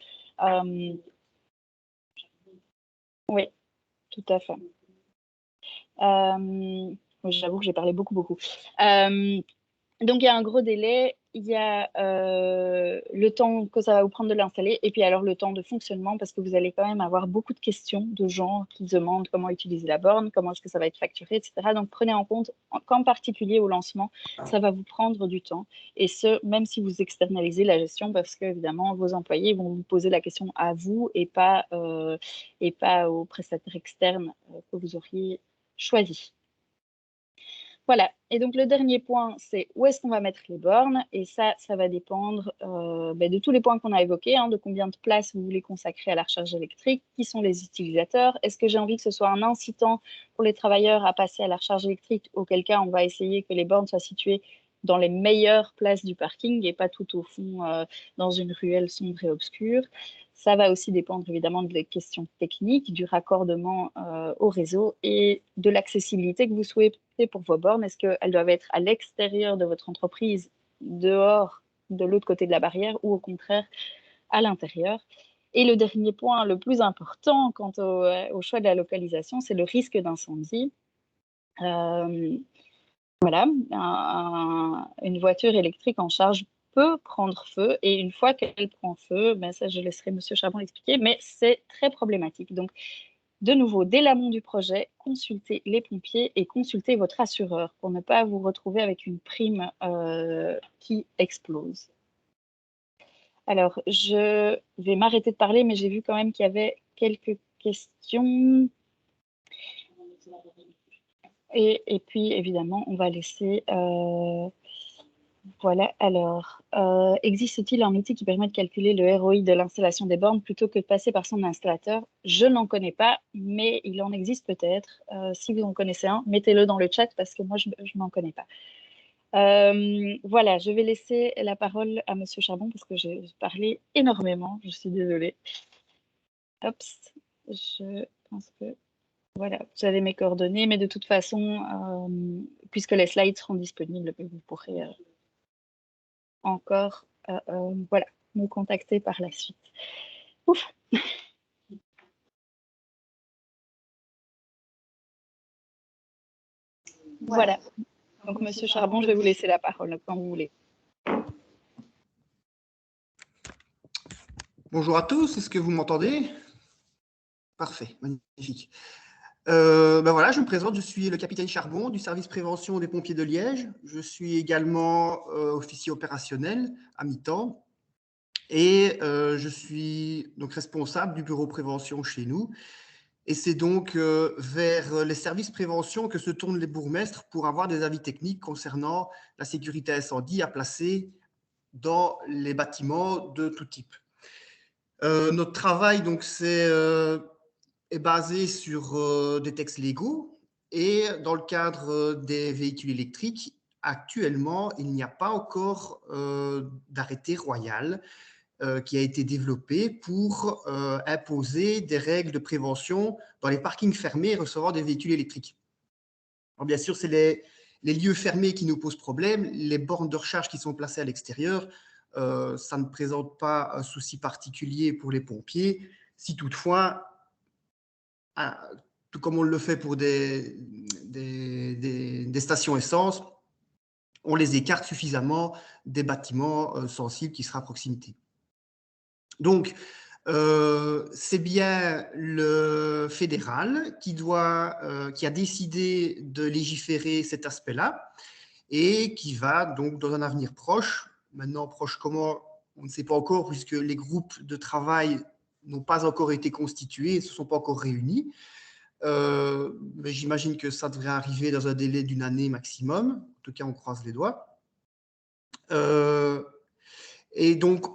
Oui, tout à fait. J'avoue que j'ai parlé beaucoup. Donc, il y a un gros délai, il y a le temps que ça va vous prendre de l'installer et puis alors le temps de fonctionnement parce que vous allez quand même avoir beaucoup de questions de gens qui demandent comment utiliser la borne, comment est-ce que ça va être facturé, etc. Donc, prenez en compte qu'en particulier au lancement, ça va vous prendre du temps et ce, même si vous externalisez la gestion parce qu'évidemment, vos employés vont vous poser la question à vous et pas aux prestataires externes que vous auriez choisis. Voilà, et donc le dernier point, c'est où est-ce qu'on va mettre les bornes, et ça va dépendre de tous les points qu'on a évoqués, de combien de place vous voulez consacrer à la recharge électrique, qui sont les utilisateurs, est-ce que j'ai envie que ce soit un incitant pour les travailleurs à passer à la recharge électrique, auquel cas on va essayer que les bornes soient situées dans les meilleures places du parking et pas tout au fond dans une ruelle sombre et obscure. Ça va aussi dépendre évidemment des questions techniques, du raccordement au réseau et de l'accessibilité que vous souhaitez pour vos bornes. Est-ce qu'elles doivent être à l'extérieur de votre entreprise, dehors, de l'autre côté de la barrière ou au contraire à l'intérieur? Et le dernier point, le plus important quant au choix de la localisation, c'est le risque d'incendie. Voilà, une voiture électrique en charge peut prendre feu et une fois qu'elle prend feu, ça je laisserai Monsieur Chabon l'expliquer, mais c'est très problématique. Donc, de nouveau, dès l'amont du projet, consultez les pompiers et consultez votre assureur pour ne pas vous retrouver avec une prime qui explose. Alors, je vais m'arrêter de parler, mais j'ai vu quand même qu'il y avait quelques questions. Et puis, évidemment, on va laisser Voilà, alors, existe-t-il un outil qui permet de calculer le ROI de l'installation des bornes plutôt que de passer par son installateur? Je n'en connais pas, mais il en existe peut-être. Si vous en connaissez un, mettez-le dans le chat parce que moi, je n'en connais pas. Voilà, je vais laisser la parole à Monsieur Charbon parce que j'ai parlé énormément, je suis désolée. Hop, je pense que... Voilà, vous avez mes coordonnées, mais de toute façon, puisque les slides seront disponibles, vous pourrez encore voilà, me contacter par la suite. Ouf. Voilà. Donc, Monsieur Charbon, je vais vous laisser la parole quand vous voulez. Bonjour à tous, est-ce que vous m'entendez? Parfait, magnifique. Ben voilà, je me présente, je suis le capitaine Charbon du service prévention des pompiers de Liège. Je suis également officier opérationnel à mi-temps et je suis donc responsable du bureau prévention chez nous. Et c'est donc vers les services prévention que se tournent les bourgmestres pour avoir des avis techniques concernant la sécurité incendie à placer dans les bâtiments de tout type. Notre travail donc est basé sur des textes légaux et dans le cadre des véhicules électriques, actuellement, il n'y a pas encore d'arrêté royal qui a été développé pour imposer des règles de prévention dans les parkings fermés recevant des véhicules électriques. Alors, bien sûr, c'est les lieux fermés qui nous posent problème. Les bornes de recharge qui sont placées à l'extérieur, ça ne présente pas un souci particulier pour les pompiers. Si toutefois, tout comme on le fait pour des stations essence, on les écarte suffisamment des bâtiments sensibles qui seraient à proximité. Donc, c'est bien le fédéral qui a décidé de légiférer cet aspect-là et qui va donc dans un avenir proche, maintenant proche comment, on ne sait pas encore puisque les groupes de travail n'ont pas encore été constitués, ne se sont pas encore réunis, mais j'imagine que ça devrait arriver dans un délai d'une année maximum, en tout cas on croise les doigts. Et donc,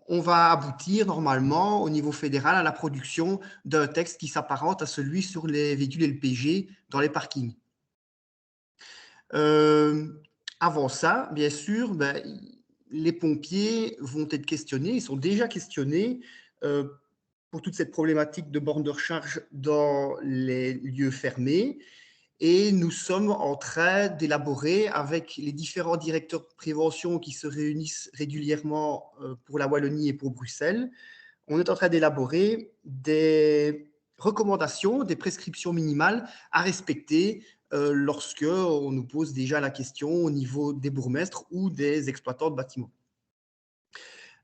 on va aboutir normalement au niveau fédéral à la production d'un texte qui s'apparente à celui sur les véhicules LPG dans les parkings. Avant ça, bien sûr, les pompiers vont être questionnés, ils sont déjà questionnés pour toute cette problématique de bornes de recharge dans les lieux fermés. Et nous sommes en train d'élaborer avec les différents directeurs de prévention qui se réunissent régulièrement pour la Wallonie et pour Bruxelles, on est en train d'élaborer des recommandations, des prescriptions minimales à respecter lorsque on nous pose déjà la question au niveau des bourgmestres ou des exploitants de bâtiments.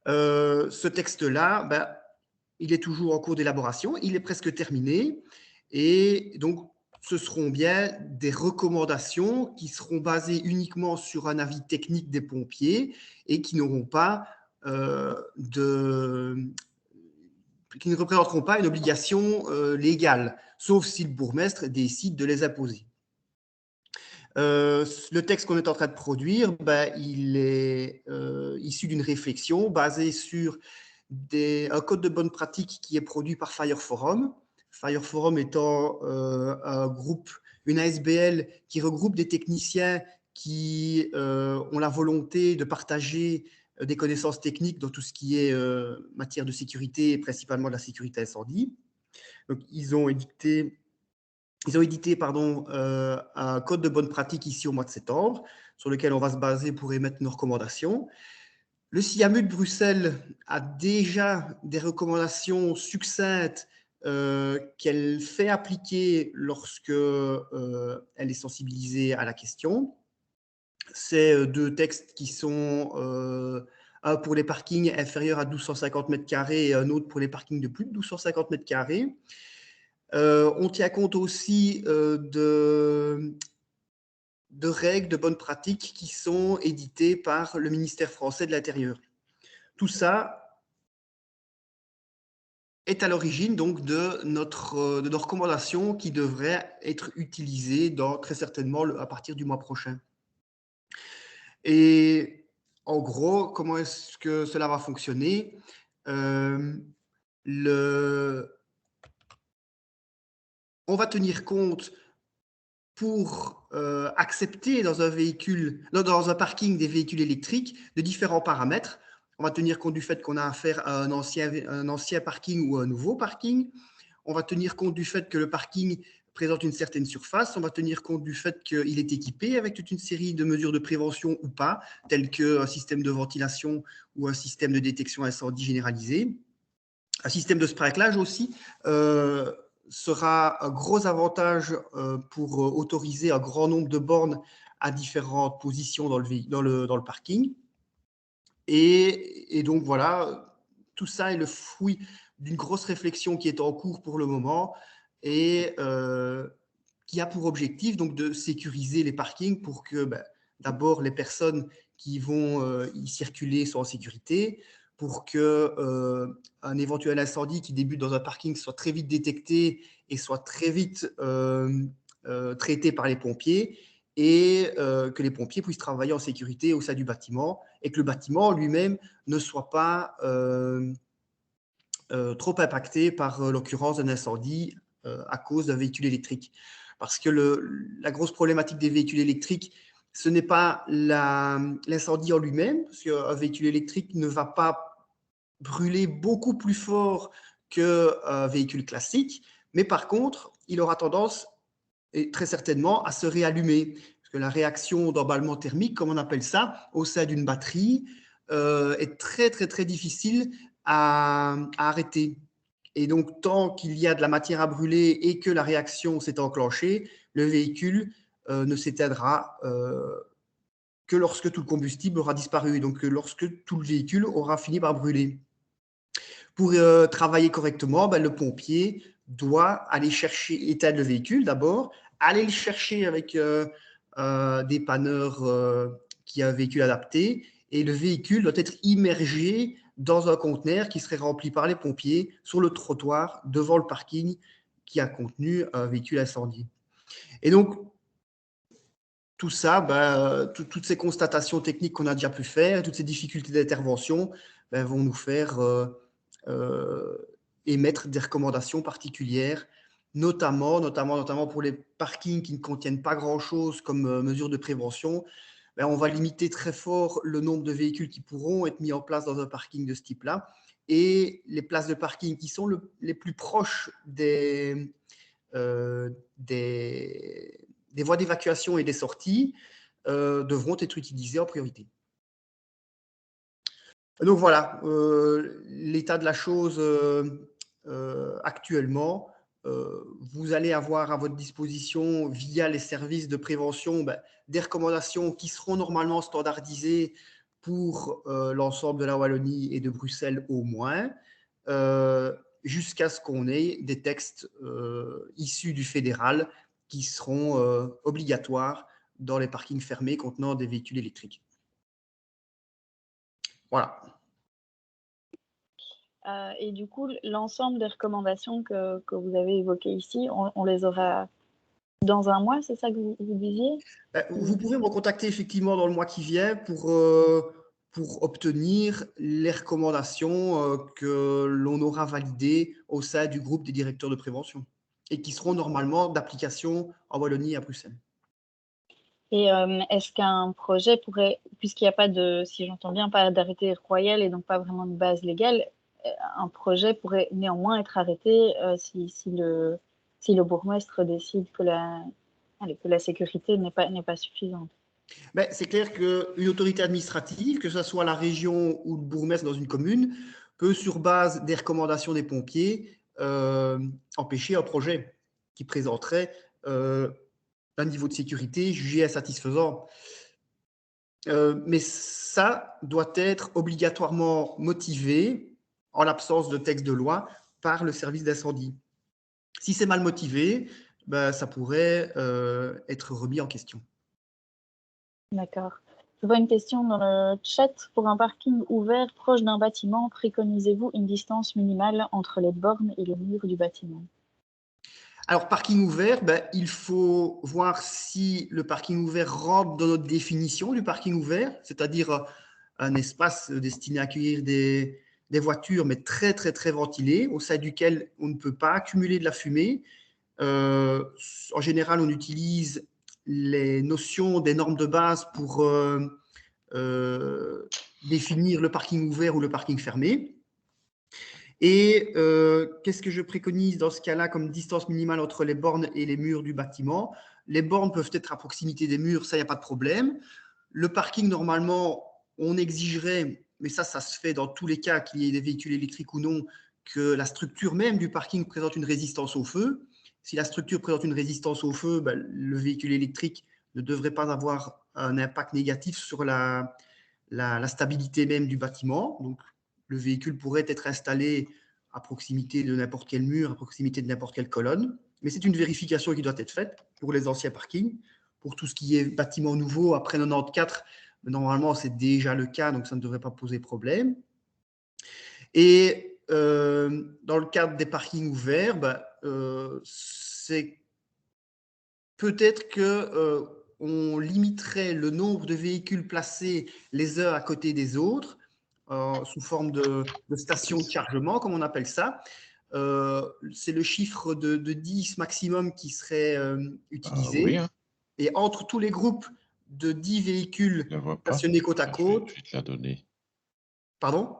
Ce texte-là, il est toujours en cours d'élaboration, il est presque terminé et donc ce seront bien des recommandations qui seront basées uniquement sur un avis technique des pompiers et qui n'auront pas qui ne représenteront pas une obligation légale, sauf si le bourgmestre décide de les imposer. Le texte qu'on est en train de produire, il est issu d'une réflexion basée sur un code de bonne pratique qui est produit par Fire Forum. Fire Forum étant un groupe, une ASBL qui regroupe des techniciens qui ont la volonté de partager des connaissances techniques dans tout ce qui est matière de sécurité et principalement de la sécurité incendie. Donc, ils ont édité un code de bonne pratique ici au mois de septembre, sur lequel on va se baser pour émettre nos recommandations. Le CIAMU de Bruxelles a déjà des recommandations succinctes qu'elle fait appliquer lorsque elle est sensibilisée à la question. C'est deux textes qui sont un pour les parkings inférieurs à 1250 m² et un autre pour les parkings de plus de 1250 m². On tient compte aussi de règles de bonne pratique qui sont éditées par le ministère français de l'Intérieur. Tout ça est à l'origine donc de nos recommandations qui devraient être utilisées très certainement à partir du mois prochain. Et En gros, comment est-ce que cela va fonctionner? On va tenir compte pour accepter dans un véhicule, dans un parking des véhicules électriques de différents paramètres. On va tenir compte du fait qu'on a affaire à un ancien parking ou un nouveau parking. On va tenir compte du fait que le parking présente une certaine surface. On va tenir compte du fait qu'il est équipé avec toute une série de mesures de prévention ou pas, telles qu'un système de ventilation ou un système de détection incendie généralisé. Un système de sprinklage aussi sera un gros avantage pour autoriser un grand nombre de bornes à différentes positions dans le parking. Et donc voilà, tout ça est le fruit d'une grosse réflexion qui est en cours pour le moment et qui a pour objectif donc de sécuriser les parkings pour que d'abord les personnes qui vont y circuler soient en sécurité, pour que un éventuel incendie qui débute dans un parking soit très vite détecté et soit très vite traité par les pompiers, et que les pompiers puissent travailler en sécurité au sein du bâtiment et que le bâtiment lui-même ne soit pas trop impacté par l'occurrence d'un incendie à cause d'un véhicule électrique. Parce que la grosse problématique des véhicules électriques, ce n'est pas l'incendie en lui-même, parce qu'un véhicule électrique ne va pas brûler beaucoup plus fort qu'un véhicule classique, mais par contre, il aura tendance, et très certainement, à se réallumer. Parce que la réaction d'emballement thermique, comme on appelle ça, au sein d'une batterie, est très, très, très difficile à arrêter. Et donc, tant qu'il y a de la matière à brûler et que la réaction s'est enclenchée, le véhicule ne s'éteindra que lorsque tout le combustible aura disparu, et donc lorsque tout le véhicule aura fini par brûler. Pour travailler correctement, le pompier doit aller chercher, éteindre le véhicule d'abord, aller le chercher avec des panneurs qui a un véhicule adapté, et le véhicule doit être immergé dans un conteneur qui serait rempli par les pompiers sur le trottoir devant le parking qui a contenu un véhicule incendié. Et donc, tout ça, toutes ces constatations techniques qu'on a déjà pu faire, toutes ces difficultés d'intervention vont nous faire émettre des recommandations particulières, notamment pour les parkings qui ne contiennent pas grand-chose comme mesure de prévention. On va limiter très fort le nombre de véhicules qui pourront être mis en place dans un parking de ce type-là, et les places de parking qui sont les plus proches des voies d'évacuation et des sorties devront être utilisées en priorité. Donc voilà, l'état de la chose actuellement. Vous allez avoir à votre disposition, via les services de prévention, des recommandations qui seront normalement standardisées pour l'ensemble de la Wallonie et de Bruxelles au moins, jusqu'à ce qu'on ait des textes issus du fédéral qui seront obligatoires dans les parkings fermés contenant des véhicules électriques. Voilà. Et du coup, l'ensemble des recommandations que vous avez évoquées ici, on les aura dans un mois, c'est ça que vous disiez? Vous pouvez me contacter effectivement dans le mois qui vient pour obtenir les recommandations que l'on aura validées au sein du groupe des directeurs de prévention et qui seront normalement d'application en Wallonie et à Bruxelles. Et est-ce qu'un projet pourrait, puisqu'il n'y a pas de, si j'entends bien, pas d'arrêté royal et donc pas vraiment de base légale, un projet pourrait néanmoins être arrêté si le bourgmestre décide que la sécurité n'est pas suffisante? C'est clair qu'une autorité administrative, que ce soit la région ou le bourgmestre dans une commune, peut, sur base des recommandations des pompiers, empêcher un projet qui présenterait un niveau de sécurité jugé insatisfaisant. Mais ça doit être obligatoirement motivé, en l'absence de texte de loi, par le service d'incendie. Si c'est mal motivé, ça pourrait être remis en question. D'accord. Je vois une question dans le chat. Pour un parking ouvert proche d'un bâtiment, préconisez-vous une distance minimale entre les bornes et les murs du bâtiment? Alors, parking ouvert, il faut voir si le parking ouvert rentre dans notre définition du parking ouvert, c'est-à-dire un espace destiné à accueillir des voitures, mais très, très, très ventilé, au sein duquel on ne peut pas accumuler de la fumée. En général, on utilise les notions des normes de base pour définir le parking ouvert ou le parking fermé. Et qu'est-ce que je préconise dans ce cas-là comme distance minimale entre les bornes et les murs du bâtiment? Les bornes peuvent être à proximité des murs, ça, il n'y a pas de problème. Le parking, normalement, on exigerait, mais ça se fait dans tous les cas, qu'il y ait des véhicules électriques ou non, que la structure même du parking présente une résistance au feu. Si la structure présente une résistance au feu, ben, le véhicule électrique ne devrait pas avoir un impact négatif sur la stabilité même du bâtiment. Donc, le véhicule pourrait être installé à proximité de n'importe quel mur, à proximité de n'importe quelle colonne. Mais c'est une vérification qui doit être faite pour les anciens parkings. Pour tout ce qui est bâtiment nouveau, après 94, normalement, c'est déjà le cas, donc ça ne devrait pas poser problème. Et dans le cadre des parkings ouverts, c'est peut-être que on limiterait le nombre de véhicules placés les uns à côté des autres, sous forme de stations de chargement, comme on appelle ça. C'est le chiffre de 10 maximum qui serait utilisé. Oui, hein. Et entre tous les groupes de 10 véhicules Je ne vois pas. stationnés côte à côte. Je vais te la donner. Pardon?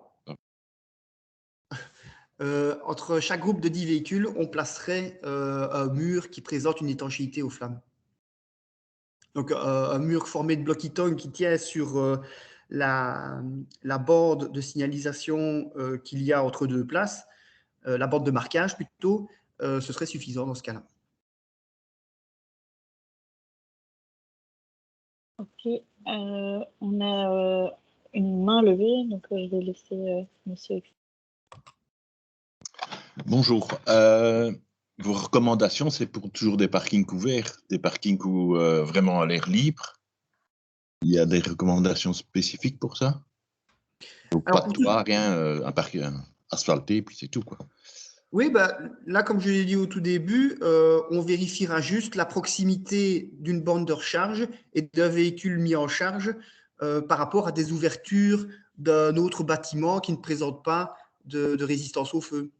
Entre chaque groupe de 10 véhicules, on placerait un mur qui présente une étanchéité aux flammes. Donc, un mur formé de blocs Eaton qui tient sur la bande de signalisation qu'il y a entre deux places, la bande de marquage plutôt, ce serait suffisant dans ce cas-là. Ok, on a une main levée, donc je vais laisser monsieur. Bonjour. Vos recommandations, c'est pour toujours des parkings ouverts, des parkings où vraiment à l'air libre. Il y a des recommandations spécifiques pour ça? Donc, Alors, pas de toit, rien, un parking asphalté, puis c'est tout, quoi. Oui, là, comme je l'ai dit au tout début, on vérifiera juste la proximité d'une borne de recharge et d'un véhicule mis en charge par rapport à des ouvertures d'un autre bâtiment qui ne présente pas de résistance au feu.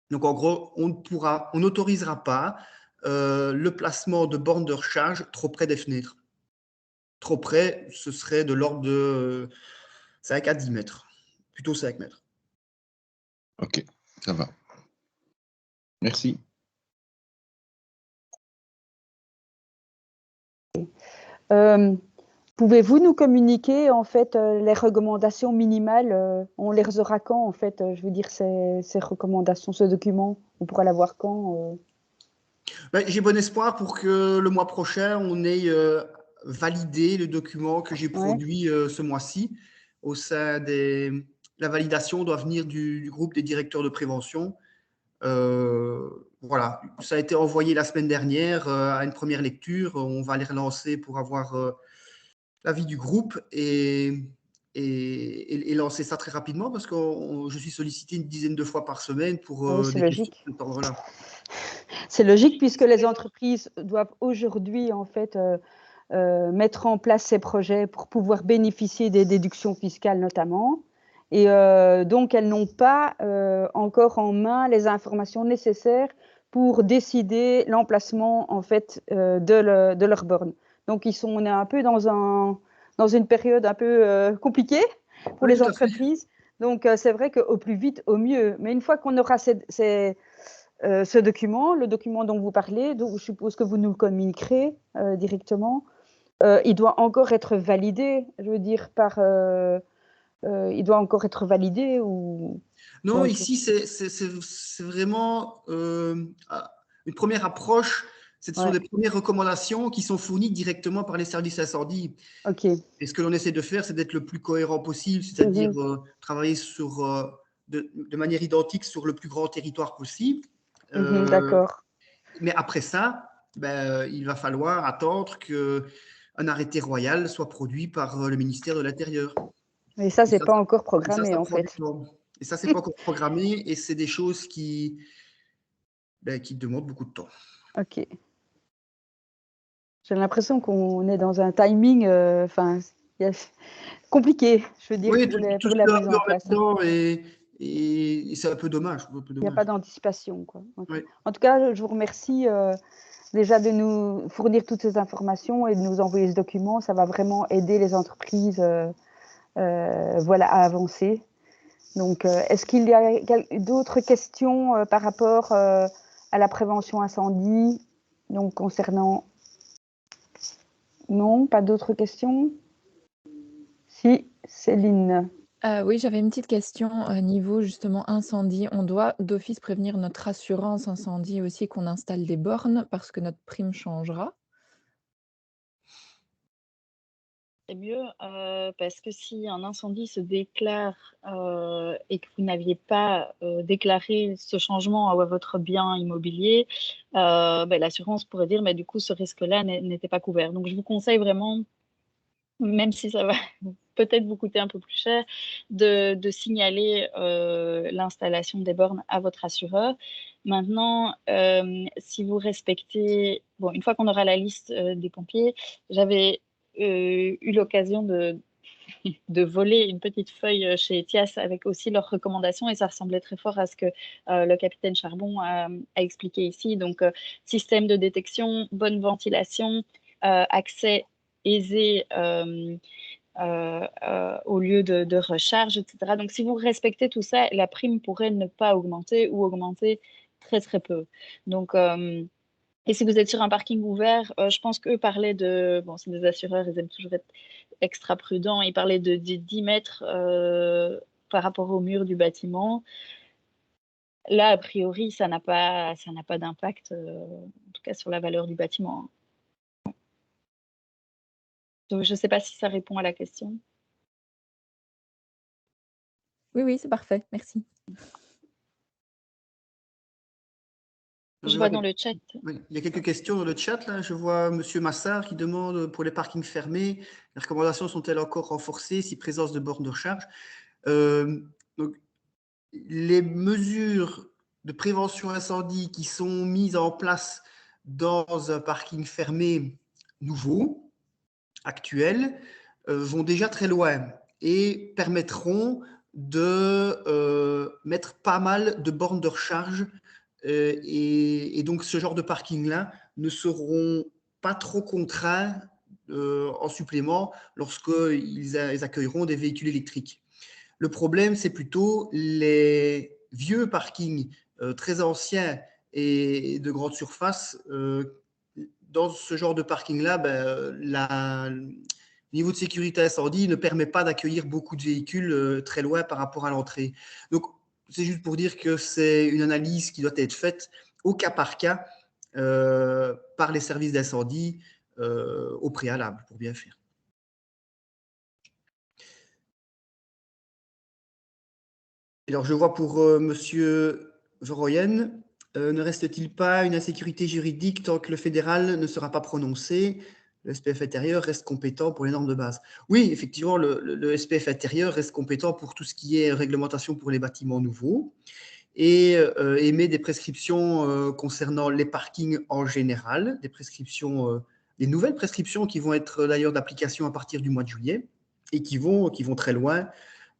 Donc, en gros, on n'autorisera pas le placement de bornes de recharge trop près des fenêtres. Trop près, ce serait de l'ordre de 5 à 10 mètres, plutôt 5 mètres. Ok, ça va. Merci. Pouvez-vous nous communiquer en fait les recommandations minimales? On les aura quand en fait? Je veux dire ces recommandations, ce document, on pourra l'avoir quand? J'ai bon espoir pour que le mois prochain, on ait validé le document que j'ai produit ce mois-ci. Au sein la validation doit venir du groupe des directeurs de prévention. Voilà, ça a été envoyé la semaine dernière à une première lecture. On va les relancer pour avoir l'avis du groupe et lancer ça très rapidement parce que je suis sollicité une dizaine de fois par semaine pour c'est des questions logique. de cet ordre-là. C'est logique puisque les entreprises doivent aujourd'hui en fait mettre en place ces projets pour pouvoir bénéficier des déductions fiscales notamment. Et donc, elles n'ont pas encore en main les informations nécessaires pour décider l'emplacement en fait de leur borne. Donc, on est un peu dans une période un peu compliquée pour les entreprises. Donc, c'est vrai qu'au plus vite, au mieux. Mais une fois qu'on aura ce document, le document dont vous parlez, donc je suppose que vous nous le communiquerez directement, il doit encore être validé, je veux dire, il doit encore être validé ou... Non, ici, c'est vraiment une première approche. Ce sont des premières recommandations qui sont fournies directement par les services incendies. Ok. Et ce que l'on essaie de faire, c'est d'être le plus cohérent possible, c'est-à-dire travailler de manière identique sur le plus grand territoire possible. D'accord. Mais après ça, il va falloir attendre qu'un arrêté royal soit produit par le ministère de l'Intérieur. Mais ça, c'est pas encore programmé, en fait. Et ça, c'est pas encore programmé et c'est des choses qui demandent beaucoup de temps. Ok. J'ai l'impression qu'on est dans un timing, compliqué, je veux dire, Oui, pour la mise en place. Et c'est un peu dommage. Il n'y a pas d'anticipation, quoi. Oui. En tout cas, je vous remercie déjà de nous fournir toutes ces informations et de nous envoyer ce document. Ça va vraiment aider les entreprises voilà, à avancer. Donc, est-ce qu'il y a d'autres questions par rapport à la prévention incendie, donc concernant... Non, pas d'autres questions? Si, Céline. Oui, j'avais une petite question niveau justement incendie. On doit d'office prévenir notre assurance incendie aussi qu'on installe des bornes parce que notre prime changera? C'est mieux parce que si un incendie se déclare et que vous n'aviez pas déclaré ce changement à votre bien immobilier, l'assurance pourrait dire du coup ce risque-là n'était pas couvert. Donc je vous conseille vraiment, même si ça va peut-être vous coûter un peu plus cher, de signaler l'installation des bornes à votre assureur. Maintenant, si vous respectez... Bon, une fois qu'on aura la liste des pompiers, j'avais eu l'occasion de voler une petite feuille chez Etias avec aussi leurs recommandations et ça ressemblait très fort à ce que le capitaine Charbon a expliqué ici. Donc, système de détection, bonne ventilation, accès aisé au lieu de recharge, etc. Donc, si vous respectez tout ça, la prime pourrait ne pas augmenter ou augmenter très, très peu. Donc, et si vous êtes sur un parking ouvert, je pense qu'eux parlaient de... Bon, c'est des assureurs, ils aiment toujours être extra prudents. Ils parlaient de 10 mètres par rapport au mur du bâtiment. Là, a priori, ça n'a pas d'impact, en tout cas sur la valeur du bâtiment. Donc, je ne sais pas si ça répond à la question. Oui, c'est parfait, merci. Je vois dans le chat. Oui, il y a quelques questions dans le chat. Là. Je vois M. Massard qui demande pour les parkings fermés, les recommandations sont-elles encore renforcées si présence de bornes de recharge? Donc, les mesures de prévention incendie qui sont mises en place dans un parking fermé nouveau, actuel, vont déjà très loin et permettront de mettre pas mal de bornes de recharge et donc ce genre de parking-là ne seront pas trop contraints en supplément lorsqu'ils accueilleront des véhicules électriques. Le problème, c'est plutôt les vieux parkings très anciens et de grande surface. Dans ce genre de parking-là, le niveau de sécurité incendie ne permet pas d'accueillir beaucoup de véhicules très loin par rapport à l'entrée. Donc, c'est juste pour dire que c'est une analyse qui doit être faite au cas par cas par les services d'incendie au préalable pour bien faire. Alors, je vois pour Monsieur Verroyen, ne reste-t-il pas une insécurité juridique tant que le fédéral ne sera pas prononcé? Le SPF intérieur reste compétent pour les normes de base. Oui, effectivement, le SPF intérieur reste compétent pour tout ce qui est réglementation pour les bâtiments nouveaux et émet des prescriptions concernant les parkings en général, des nouvelles prescriptions qui vont être d'ailleurs d'application à partir du mois de juillet et qui vont très loin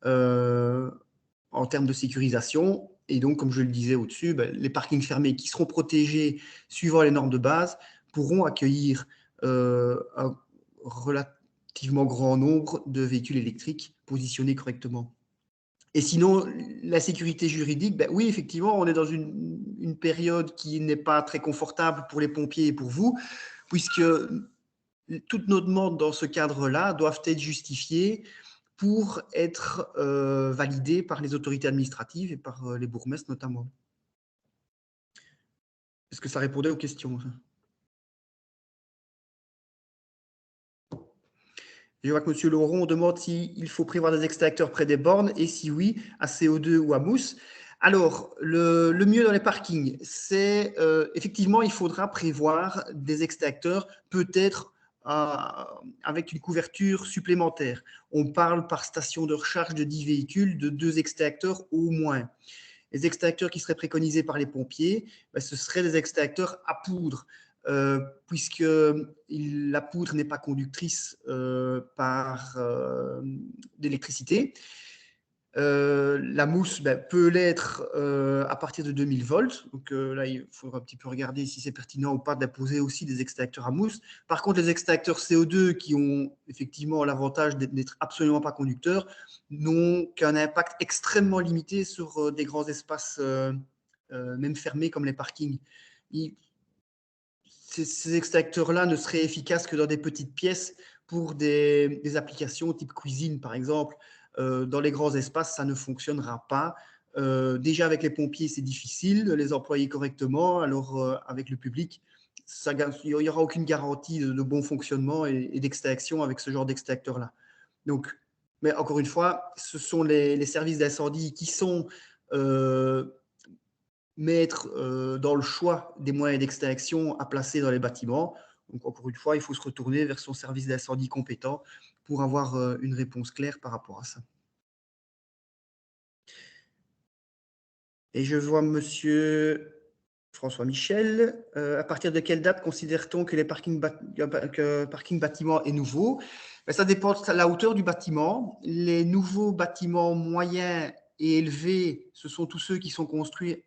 en termes de sécurisation. Et donc, comme je le disais au-dessus, les parkings fermés qui seront protégés suivant les normes de base pourront accueillir un relativement grand nombre de véhicules électriques positionnés correctement. Et sinon, la sécurité juridique, oui, effectivement, on est dans une période qui n'est pas très confortable pour les pompiers et pour vous, puisque toutes nos demandes dans ce cadre-là doivent être justifiées pour être validées par les autorités administratives et par les bourgmestres notamment. Est-ce que ça répondait aux questions? Je vois que M. Laurent demande s'il faut prévoir des extincteurs près des bornes et si oui, à CO2 ou à mousse. Alors, le mieux dans les parkings, c'est effectivement, il faudra prévoir des extincteurs peut-être avec une couverture supplémentaire. On parle par station de recharge de 10 véhicules de 2 extincteurs au moins. Les extincteurs qui seraient préconisés par les pompiers, ce seraient des extincteurs à poudre. puisque la poutre n'est pas conductrice d'électricité. La mousse peut l'être à partir de 2000 volts. Donc là, il faudra un petit peu regarder si c'est pertinent ou pas d'imposer aussi des extincteurs à mousse. Par contre, les extincteurs CO2 qui ont effectivement l'avantage d'être absolument pas conducteurs n'ont qu'un impact extrêmement limité sur des grands espaces, même fermés comme les parkings. Ces extincteurs-là ne seraient efficaces que dans des petites pièces pour des applications type cuisine, par exemple. Dans les grands espaces, ça ne fonctionnera pas. Déjà, avec les pompiers, c'est difficile de les employer correctement. Alors, avec le public, il n'y aura aucune garantie de bon fonctionnement et d'extinction avec ce genre d'extincteur-là. Donc, mais encore une fois, ce sont les services d'incendie qui sont maîtres dans le choix des moyens d'extinction à placer dans les bâtiments. Donc, encore une fois, il faut se retourner vers son service d'incendie compétent pour avoir une réponse claire par rapport à ça. Et je vois monsieur François Michel. À partir de quelle date considère-t-on que le parking bâtiment est nouveau? Ça dépend de la hauteur du bâtiment. Les nouveaux bâtiments moyens et élevés, ce sont tous ceux qui sont construits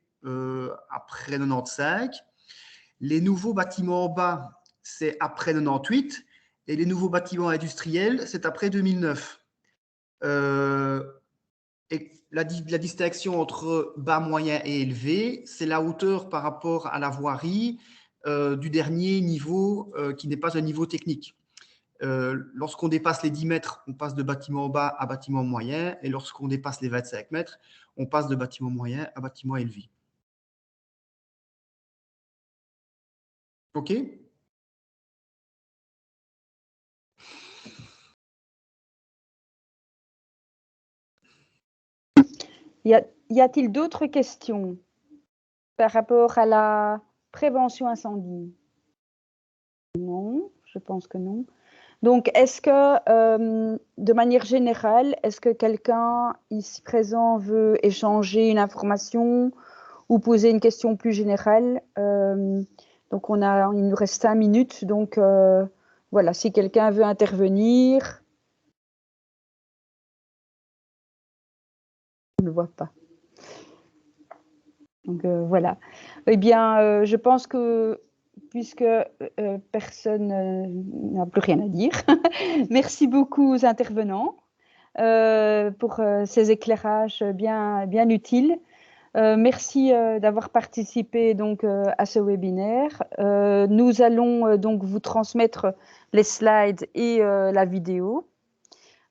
après 95. Les nouveaux bâtiments bas, c'est après 98. Et les nouveaux bâtiments industriels, c'est après 2009. Et la distinction entre bas, moyen et élevé, c'est la hauteur par rapport à la voirie du dernier niveau qui n'est pas un niveau technique. Lorsqu'on dépasse les 10 mètres, on passe de bâtiment bas à bâtiment moyen, et lorsqu'on dépasse les 25 mètres, on passe de bâtiment moyen à bâtiment élevé. OK ? Y a-t-il d'autres questions par rapport à la prévention incendie? Non, je pense que non. Donc, est-ce que, de manière générale, est-ce que quelqu'un ici présent veut échanger une information ou poser une question plus générale? Donc, il nous reste 5 minutes. Donc, voilà, si quelqu'un veut intervenir. Je ne le vois pas. Donc, voilà. Eh bien, je pense que puisque personne n'a plus rien à dire, merci beaucoup aux intervenants pour ces éclairages bien utiles. Merci d'avoir participé donc à ce webinaire. Nous allons donc vous transmettre les slides et la vidéo.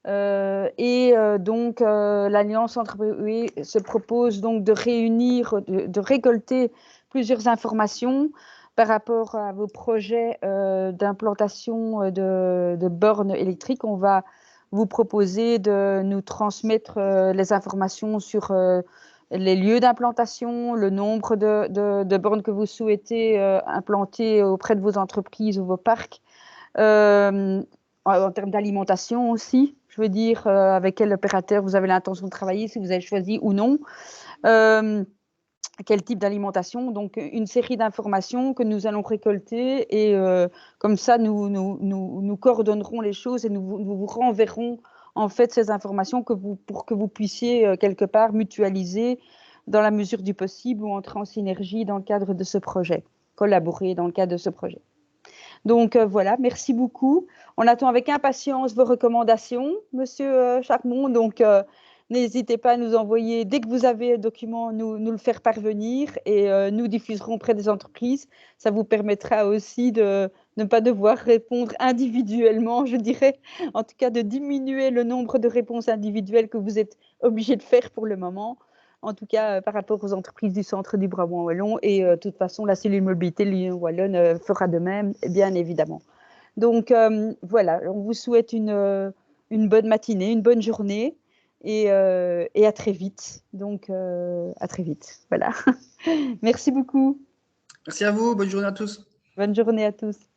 Donc, l'Alliance Entrepreneurs se propose donc de réunir, de récolter plusieurs informations par rapport à vos projets d'implantation de bornes électriques. On va vous proposer de nous transmettre les informations sur les lieux d'implantation, le nombre de bornes que vous souhaitez implanter auprès de vos entreprises ou vos parcs, en termes d'alimentation aussi, je veux dire, avec quel opérateur vous avez l'intention de travailler, si vous avez choisi ou non, quel type d'alimentation. Donc, une série d'informations que nous allons récolter et comme ça, nous coordonnerons les choses et nous vous renverrons en fait ces informations pour que vous puissiez quelque part mutualiser dans la mesure du possible ou entrer en synergie dans le cadre de ce projet, collaborer dans le cadre de ce projet. Donc voilà, merci beaucoup. On attend avec impatience vos recommandations, Monsieur Charmont. Donc n'hésitez pas à nous envoyer, dès que vous avez un document, nous le faire parvenir et nous diffuserons auprès des entreprises. Ça vous permettra aussi de ne pas devoir répondre individuellement, je dirais, en tout cas de diminuer le nombre de réponses individuelles que vous êtes obligés de faire pour le moment. En tout cas, par rapport aux entreprises du centre du Brabant wallon. Et de toute façon, la cellule mobilité Lyon wallonne fera de même, bien évidemment. Donc, voilà, on vous souhaite une bonne matinée, une bonne journée et à très vite. Donc, à très vite. Voilà. Merci beaucoup. Merci à vous. Bonne journée à tous. Bonne journée à tous.